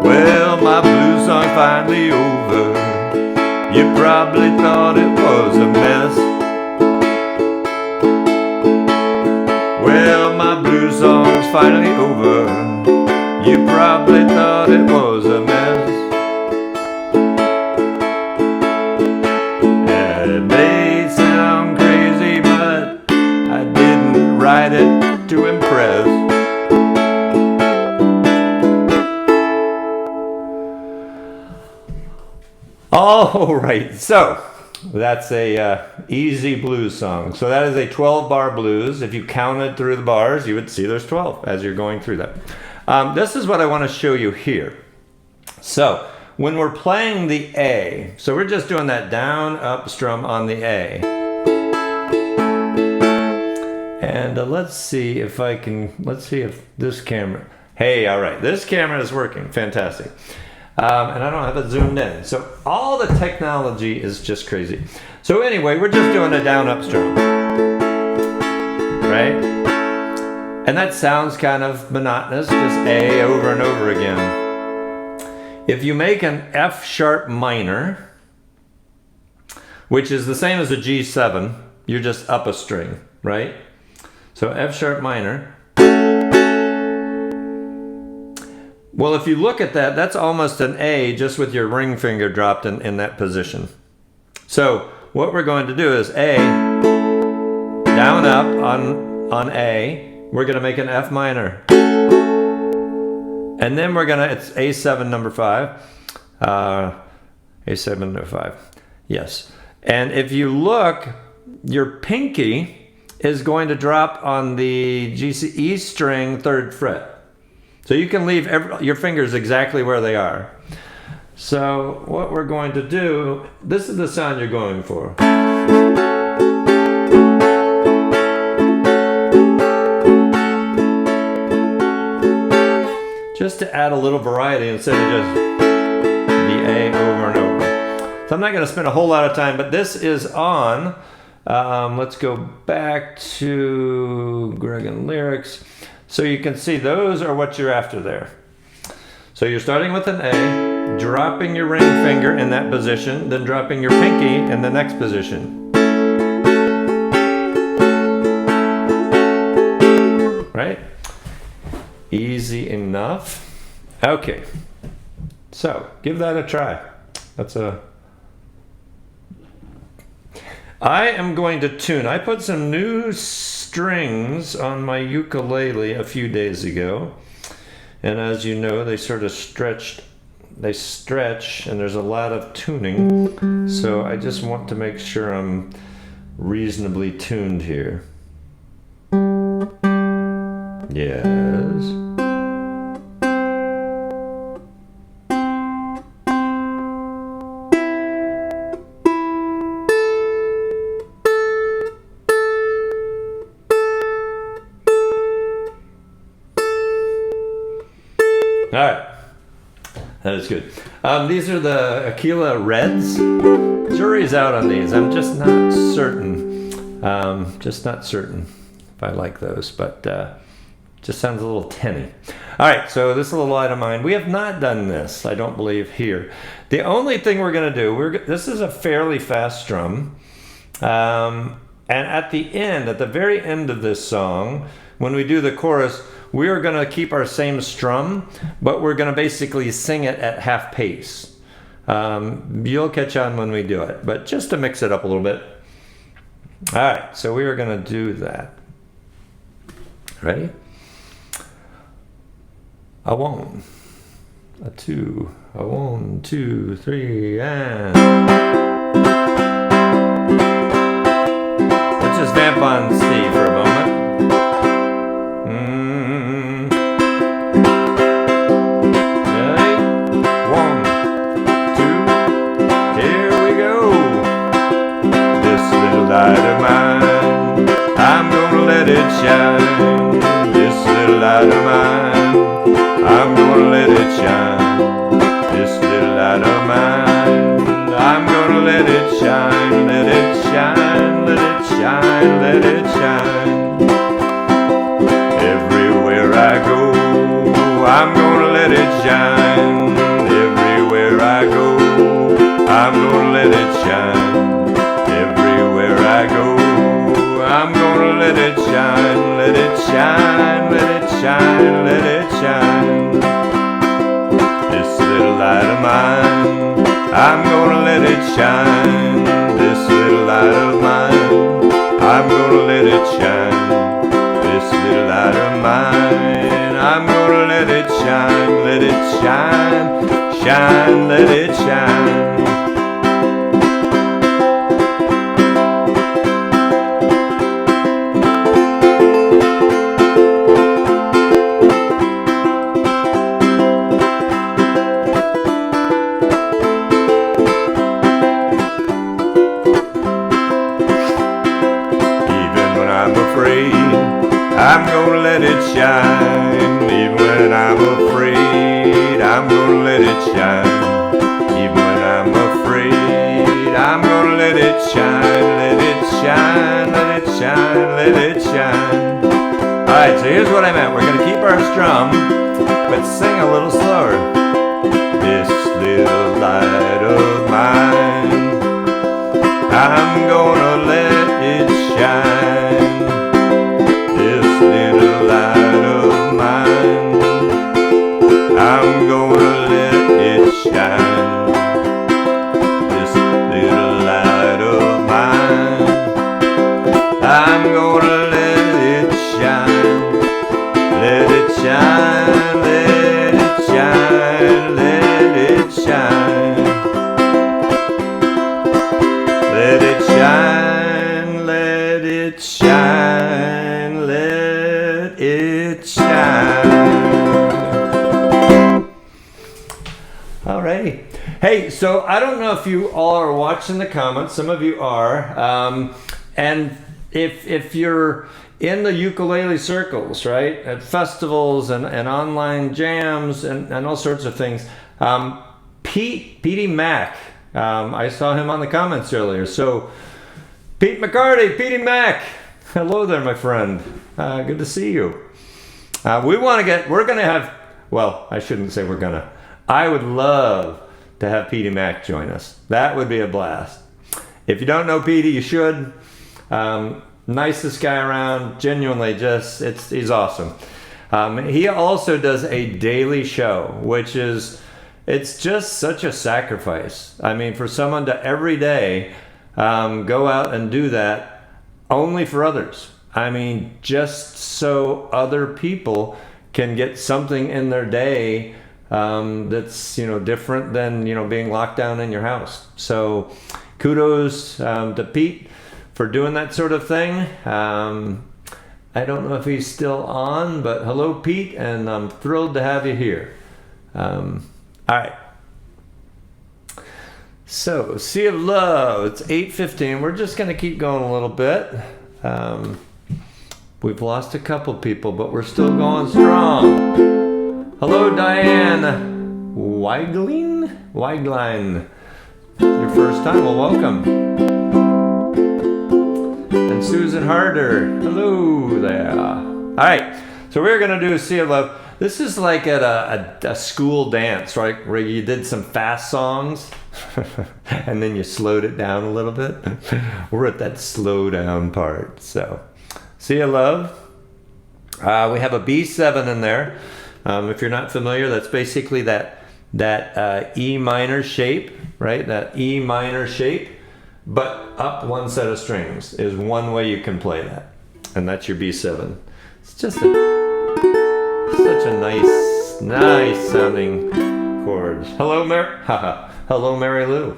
Well, my blues song finally over. You probably thought it was a mess. Well, my blues song's finally over. You probably thought it was a mess. It may sound crazy, but I didn't write it to impress. All right, so That's a easy blues song. So that is a 12-bar blues. If you counted through the bars, you would see there's 12 as you're going through that. This is what I want to show you here. So when we're playing the A, so we're just doing that down, up strum on the A. And let's see if this camera, hey, all right, this camera is working, fantastic. And I don't have it zoomed in. So all the technology is just crazy. So anyway, we're just doing a down, up strum, right? And that sounds kind of monotonous, just A over and over again. If you make an F sharp minor, which is the same as a G7, you're just up a string, right? So F sharp minor. Well, if you look at that, that's almost an A just with your ring finger dropped in that position. So what we're going to do is A, down, up on A, we're going to make an F minor. And then it's A7 number 5. A7 number 5, yes. And if you look, your pinky is going to drop on the E string 3rd fret. So you can leave your fingers exactly where they are. So what we're going to do, this is the sound you're going for. Just to add a little variety instead of just the A over and over. So I'm not going to spend a whole lot of time, but this is on, let's go back to Greg and lyrics. So you can see those are what you're after there. So you're starting with an A, dropping your ring finger in that position, then dropping your pinky in the next position. Right? Easy enough. Okay. So give that a try. I am going to tune. I put some new strings on my ukulele a few days ago. And as you know, they sort of stretch and there's a lot of tuning. So I just want to make sure I'm reasonably tuned here. Yes. All right, that is good. These are the Aquila Reds. Jury's out on these. I'm just not certain. If I like those, but just sounds a little tinny. All right, so this little light of mine. We have not done this, I don't believe, here. The only thing we're going to do, this is a fairly fast strum. And at the very end of this song, when we do the chorus, we are going to keep our same strum, but we're going to basically sing it at half pace. You'll catch on when we do it, but just to mix it up a little bit. All right, so we are going to do that. Ready? A 1, a 2, a 1, 2, 3, and... Let's just vamp on C for a moment. Light of mine, I'm gonna let it shine. This little light of mine, I'm gonna let it shine. This little light of mine, I'm gonna let it shine. Let it shine, let it shine, let it shine. Everywhere I go, I'm gonna let it shine. Everywhere I go, I'm gonna let it shine. Everywhere I go, I'm gonna let it shine, let it shine, let it shine, let it shine. This little light of mine, I'm gonna let it shine. This little light of mine, I'm gonna let it shine. This little light of mine, I'm gonna let it shine, let it shine, shine, let it shine. I'm gonna let it shine, even when I'm afraid. I'm gonna let it shine, even when I'm afraid. I'm gonna let it shine, let it shine, let it shine, let it shine. Alright, so here's what I meant. We're gonna keep our strum, but sing a little slower. This little light of mine, I'm gonna let it shine. This little light of mine, I'm gonna let it shine. This little light of mine, I'm gonna let it shine. Let it shine, let it shine, let it shine. Let it shine, let it shine, let it shine. Alrighty. Hey, so I don't know if you all are watching the comments. Some of you are. And if you're in the ukulele circles, right, at festivals and online jams and all sorts of things, Petey Mac, I saw him on the comments earlier. So, Pete McCarty, Petey Mac, hello there, my friend. Good to see you. We're gonna have, well, I shouldn't say we're gonna. I would love to have Petey Mac join us. That would be a blast. If you don't know Petey, you should. Nicest guy around, genuinely, he's awesome. He also does a daily show, which it's just such a sacrifice. I mean, for someone to every day go out and do that only for others. I mean, just so other people can get something in their day that's, different than, being locked down in your house. So kudos to Pete for doing that sort of thing. I don't know if he's still on, but hello, Pete, and I'm thrilled to have you here. All right. So, Sea of Love, it's 8:15. We're just going to keep going a little bit. We've lost a couple people, but we're still going strong. Hello, Diane Weiglein. Your first time, well, welcome. And Susan Harder, hello there. All right, so we're going to do Sea of Love. This is like at a school dance, right, where you did some fast songs and then you slowed it down a little bit. We're at that slow down part. So, Sea of Love. We have a B7 in there. If you're not familiar, that's basically that E minor shape, right? That E minor shape, but up one set of strings is one way you can play that, and that's your B7. It's just such a nice sounding chords. Hello, hello, Mary Lou.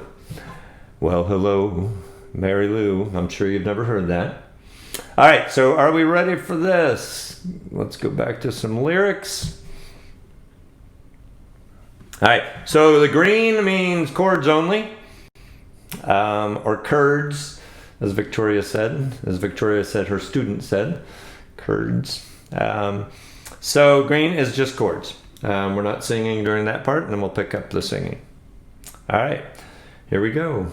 Well, hello, Mary Lou. I'm sure you've never heard that. All right, so are we ready for this? Let's go back to some lyrics. All right, so the green means chords only, or chords, as Victoria said, her student said, chords. So green is just chords. We're not singing during that part, and then we'll pick up the singing. All right, here we go.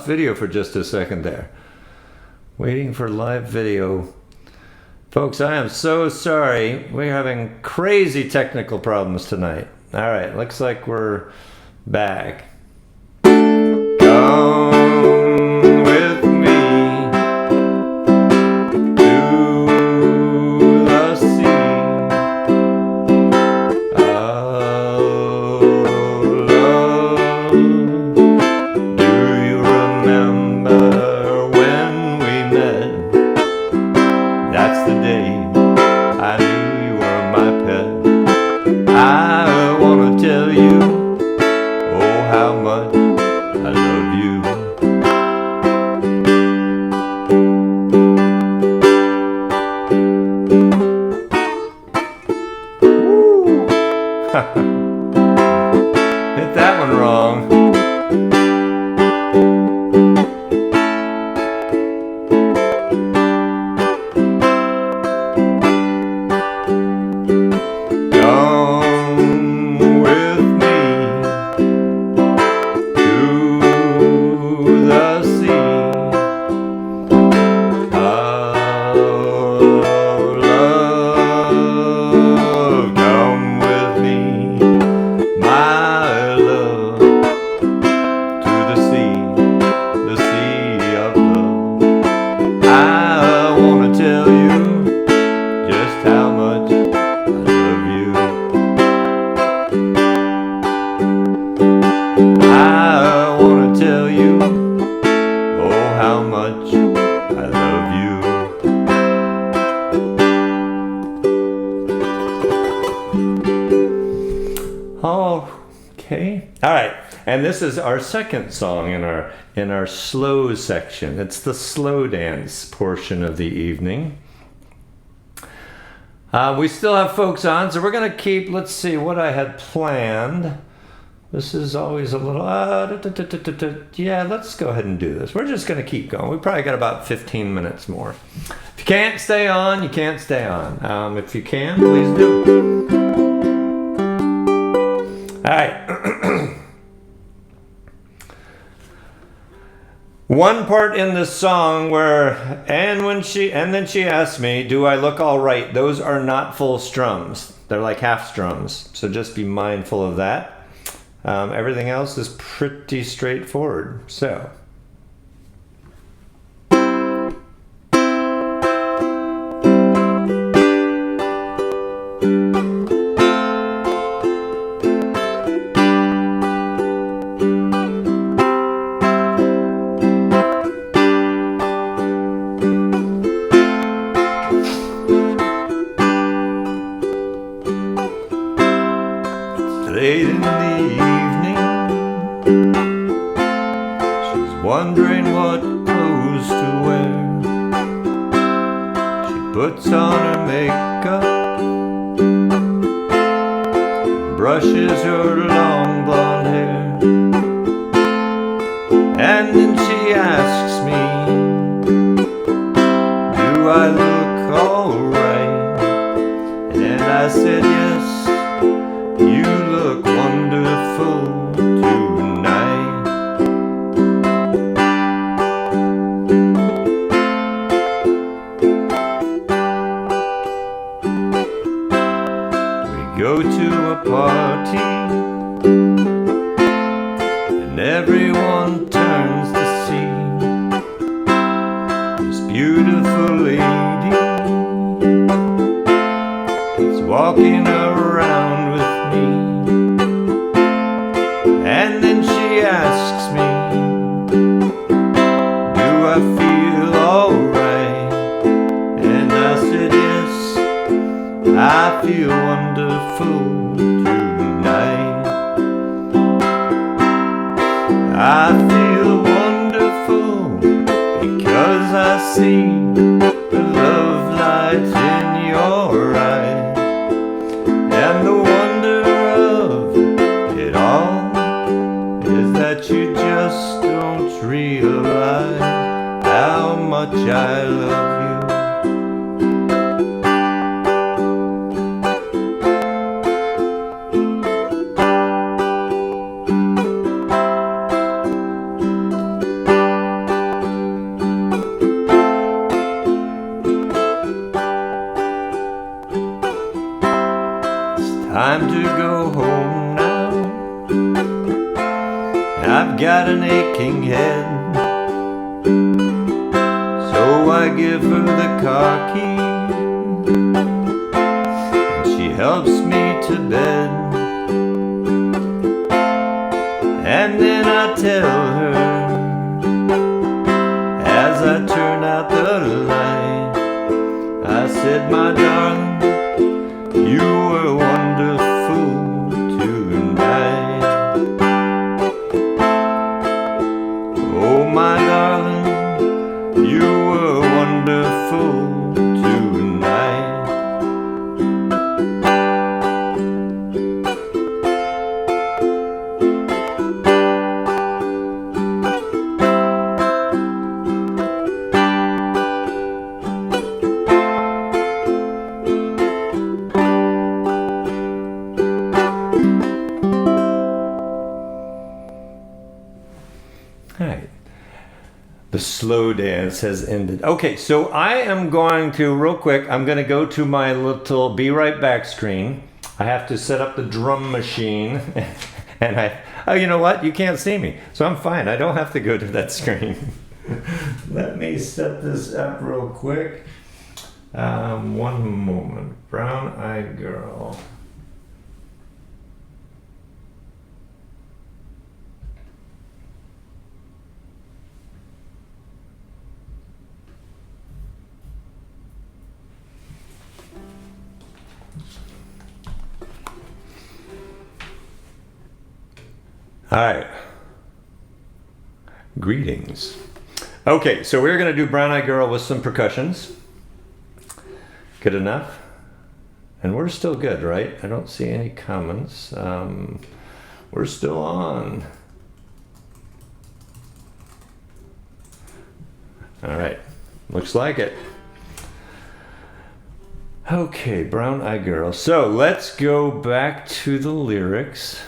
video for just a second there. Waiting for live video. Folks, I am so sorry. We're having crazy technical problems tonight. All right, looks like we're back. Come with me to the sea of love. Do you remember when we met? That's the day I knew you were my pet. I wanna tell you, oh, how much I love you. Woo! Hit that one wrong. Come with me to the sea of love. Come with me, my love, to the sea of love. I wanna tell you just how much I love you. I wanna tell you, oh, how much I love you. Okay. All right. And this is our second song in our slow section. It's the slow dance portion of the evening. We still have folks on, so we're going to keep, let's see what I had planned. This is always a little, yeah, let's go ahead and do this. We're just going to keep going. We probably got about 15 minutes more. If you can't stay on, you can't stay on. If you can, please do. All right. One part in this song where, and then she asked me, do I look all right? Those are not full strums. They're like half strums. So just be mindful of that. Everything else is pretty straightforward. So. Late in the evening, she's wondering what clothes to wear. She puts on her makeup, brushes her long blonde hair, and then she asks me, do I look alright? And I said yes. You look wonderful tonight. We go to a party and everyone turns to see this beautiful lady that's walking around with me. And then she asks me, do I feel alright? And I said yes, I feel wonderful tonight. I feel wonderful because I see the love light in your eyes. And the wonder of it all is that you just don't realize how much I love you. time to go home now. I've got an aching head, so I give her the car key, and she helps me to bed. And then I tell her, as I turn out the light, I said, my darling, you were wonderful tonight. Oh, my darling, you were wonderful tonight. Alright, the slow dance has ended. Okay, so I am going to, real quick, I'm going to go to my little be right back screen. I have to set up the drum machine, and oh, you know what? You can't see me, so I'm fine. I don't have to go to that screen. Let me set this up real quick. One moment. Brown-eyed girl. All right. Greetings. Okay, so we're going to do Brown Eyed Girl with some percussions. Good enough? And we're still good, right? I don't see any comments. We're still on. All right. Looks like it. Okay, Brown Eyed Girl. So let's go back to the lyrics.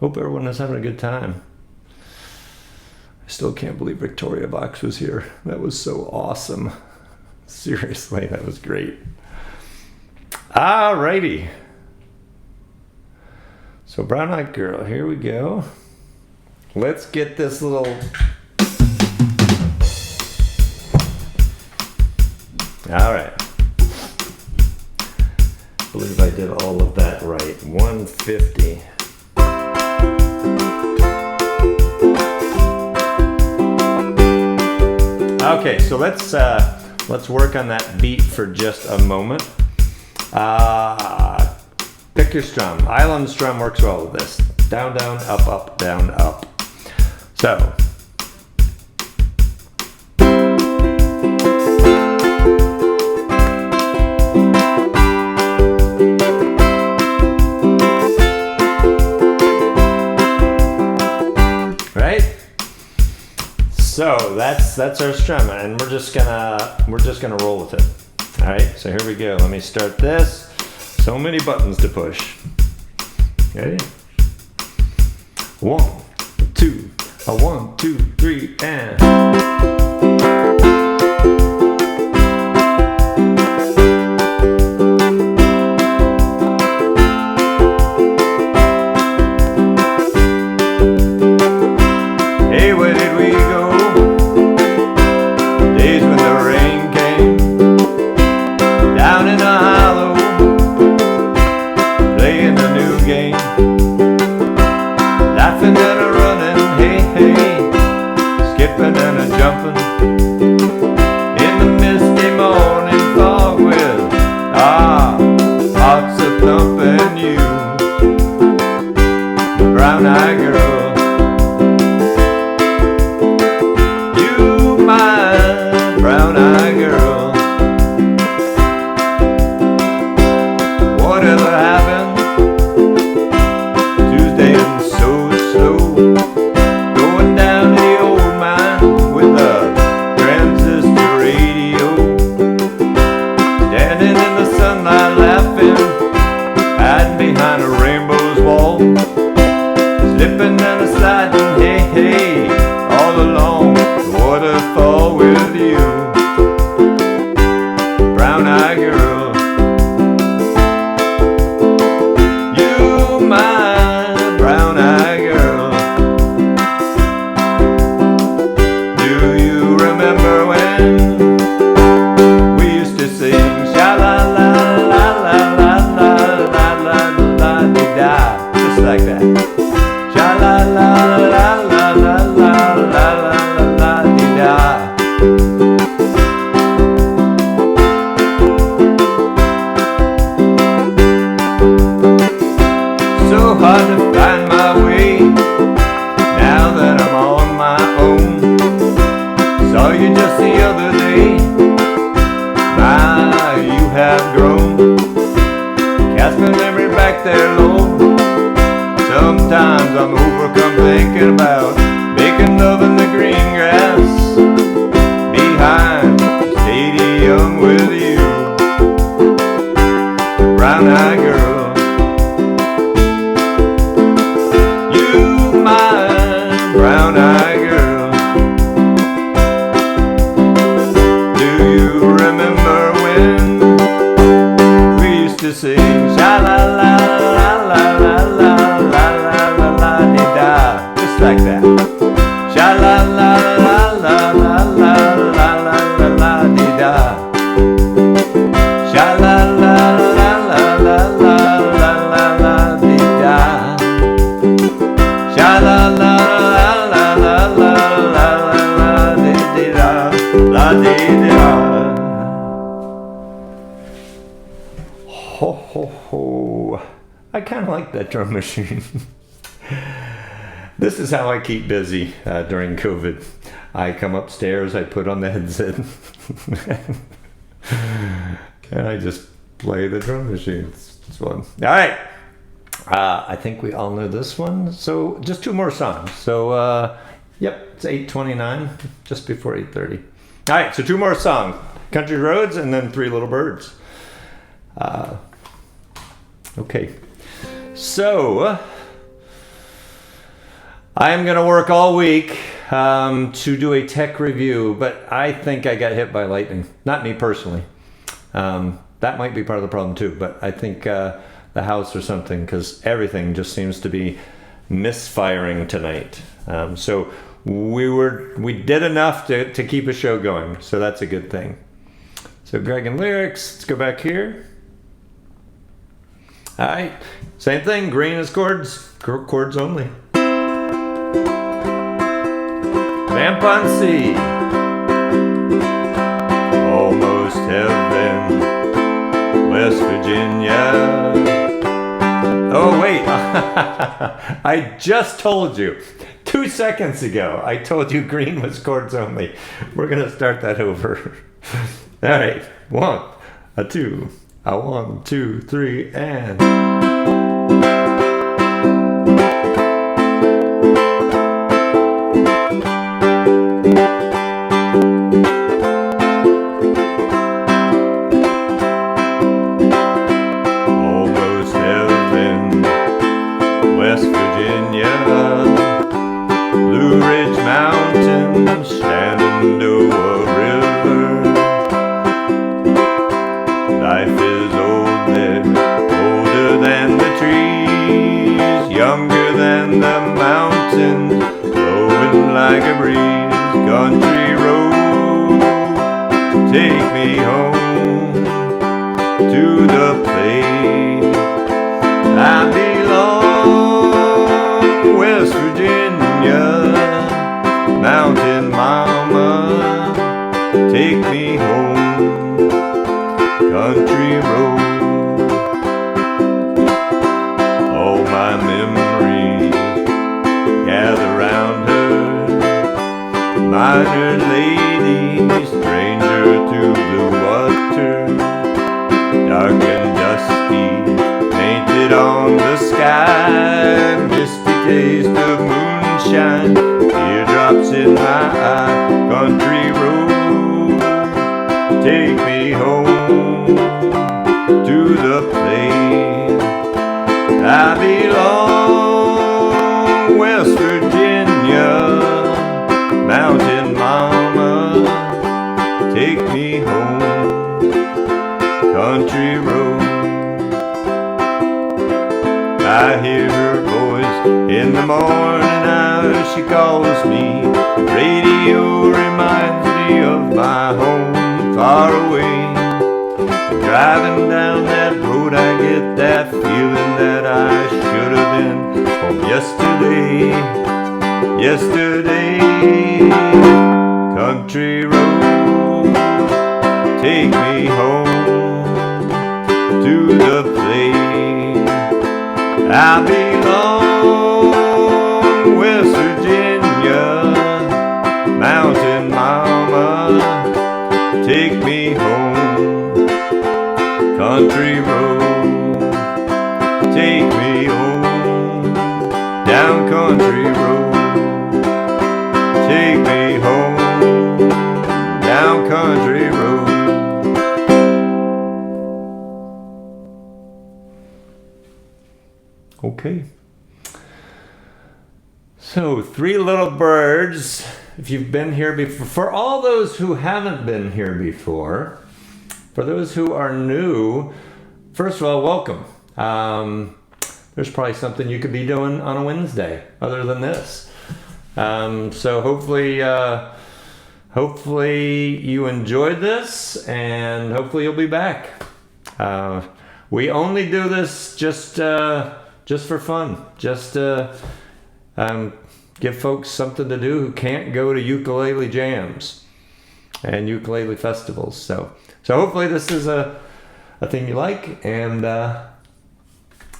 Hope everyone is having a good time. I still can't believe Victoria Vox was here. That was so awesome. Seriously, that was great. Alrighty. So Brown Eyed Girl, here we go. Let's get this little... Alright. I believe I did all of that right. 150. Okay, so let's work on that beat for just a moment. Pick your strum. Island strum works well with this. Down, down, up, up, down, up. So. So that's our strum, and we're just gonna roll with it. All right, so here we go. Let me start this. So many buttons to push. Ready? 1, 2, 1, 2, 3, and. Hey, where did we go? Days when the rain came down in the hollow, playing a new game, laughing and a running, hey, hey, skipping and a jumping in the misty morning fog with hearts a thumping you, brown-eyed girl. Brown-eyed girl, whatever happened Tuesday and so slow, going down to the old mine with a transistor radio, standing in the sunlight laughing at Cast my memory back there low. Sometimes I'm overcome thinking about making love in the green grass behind the stadium with you, brown-eyed girl. You, my brown-eyed girl. Do you remember when we used to sing sha-la-la-la-la-la-la-la-la-la-la-la-dee-da, just like that. Sha-la-la-la-la-la-la-la-la-la-la-dee-da. Sha-la-la-la-la-la-la-la-la-la-dee-da. Sha-la-la-la-la-la-la-la-la-dee-da. La-dee-da. Ho, ho, ho. I kind of like that drum machine. This is how I keep busy during COVID. I come upstairs, I put on the headset, and I just play the drum machine. It's fun. All right. I think we all know this one. So just two more songs. So, yep, it's 8:29, just before 8:30. All right, so two more songs. Country Roads and then Three Little Birds. Okay. So, I am going to work all week to do a tech review, but I think I got hit by lightning. Not me personally. That might be part of the problem too, but I think the house or something, because everything just seems to be misfiring tonight. So we did enough to keep a show going, so that's a good thing. So Greg and lyrics, let's go back here. All right, same thing, green is chords, chords only. Vamp on C. Almost heaven, West Virginia. Oh wait, I just told you 2 seconds ago. I told you green was chords only. We're gonna start that over. All right, 1, a 2, a 1, 2, 3, and. Like a breeze, country road, take me home to the place I belong, West Virginia, mountain mama, take me home, country road. All my memories gather round her, minor lady, stranger to blue water, dark and dusty, painted on the sky, misty taste of moonshine, teardrops in my eye, country road, take me home to the place I belong, West Virginia, mountain mama, take me home, country road. I hear her voice in the morning hour, she calls me, radio reminds me of my home far away. Driving down that road I get that feeling that I should have been home yesterday. Yesterday, country road, take me home to the place I belong, West Virginia, mountain mama, take me home, country road. take me home down country road. Take me home down country road. Okay. So, Three Little Birds. If you've been here before, for all those who haven't been here before, for those who are new, first of all, welcome. There's probably something you could be doing on a Wednesday other than this. So hopefully you enjoyed this, and hopefully you'll be back. We only do this just for fun, just to give folks something to do who can't go to ukulele jams and ukulele festivals. So hopefully this is a thing you like. And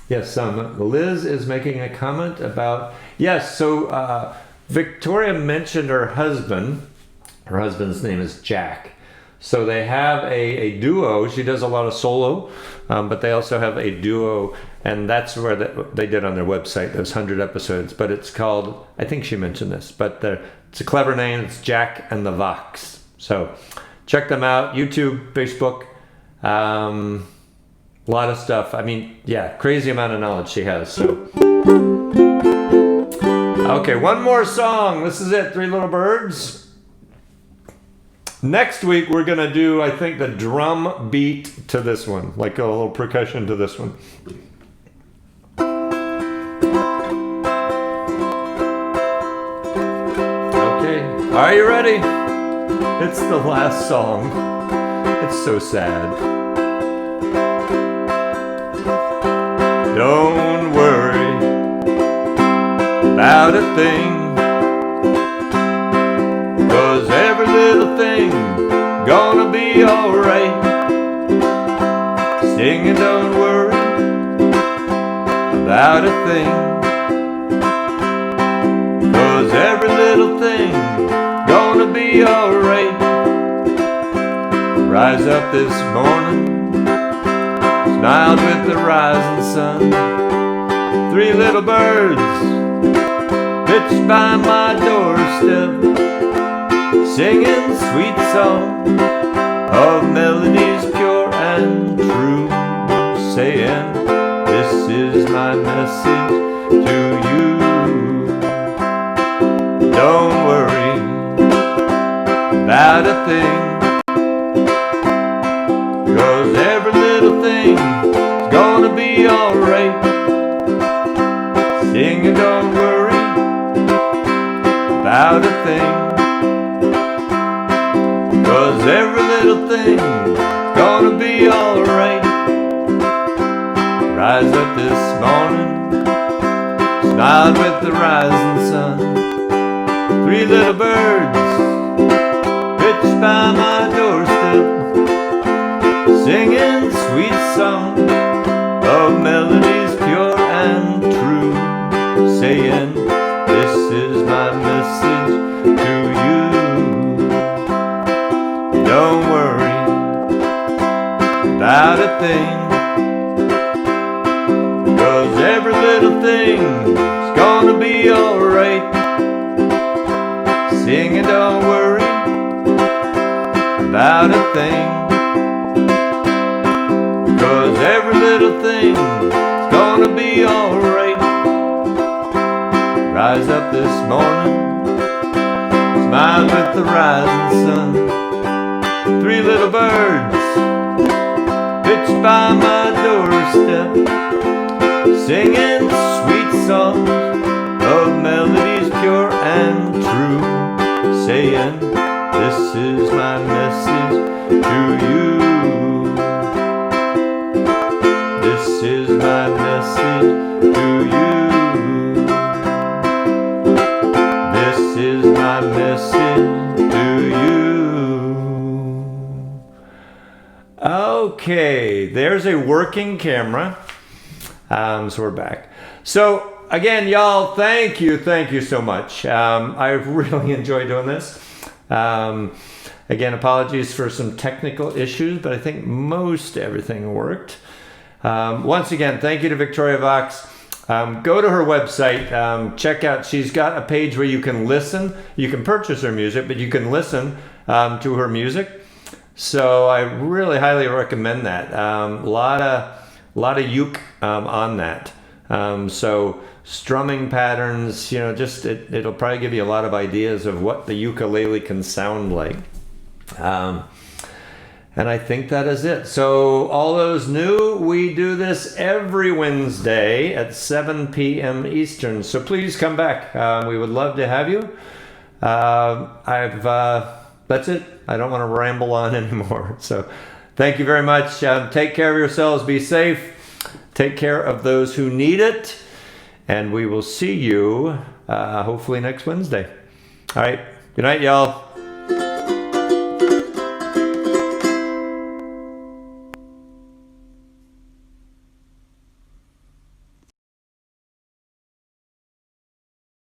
yes, Liz is making a comment about, yes, so Victoria mentioned her husband. Her husband's name is Jack. So they have a duo. She does a lot of solo, but they also have a duo, and that's where they did on their website, those 100 episodes. But it's called, I think she mentioned this, but it's a clever name. It's Jack and the Vox. So check them out, YouTube, Facebook, a lot of stuff. I mean, yeah, crazy amount of knowledge she has. So, okay, one more song. This is it, Three Little Birds. Next week, we're going to do, I think, the drum beat to this one, like a little percussion to this one. Okay, are you ready? It's the last song. It's so sad. Don't worry about a thing, 'cause every little thing gonna be alright. Sing and don't worry about a thing, 'cause every little thing gonna be alright. Rise up this morning, smiled with the rising sun. Three little birds pitched by my doorstep, singing sweet song of melodies pure and true, saying, this is my message to you. Don't worry about a thing, 'cause every little thing's gonna be alright. Sing and don't worry about a thing, 'cause every little thing's gonna be alright. Rise up this morning, smiled with the rising sun. Three little birds pitched by my doorstep, singing sweet song of melodies pure and true, saying, this is my message to you. Don't worry about a thing, 'cause every little thing's gonna be alright. Sing and don't worry about a thing, 'cause every little thing's gonna be alright. Rise up this morning, smile with the rising sun. Three little birds pitched by my doorstep, singing sweet songs of melodies pure and true, saying, this is my message to you. This is my message to you. This is my message to you. Okay, there's a working camera. So we're back. So again, y'all, thank you so much. I really enjoyed doing this. Again, apologies for some technical issues, but I think most everything worked. Once again, thank you to Victoria Vox. Go to her website, check out, she's got a page where you can listen. You can purchase her music, but you can listen to her music. So I really highly recommend that. A lot of uke on that. So strumming patterns, just it'll probably give you a lot of ideas of what the ukulele can sound like. And I think that is it. So all those new, we do this every Wednesday at 7 p.m. Eastern. So please come back. We would love to have you. That's it. I don't want to ramble on anymore. So thank you very much. Take care of yourselves. Be safe. Take care of those who need it. And we will see you hopefully next Wednesday. All right. Good night, y'all.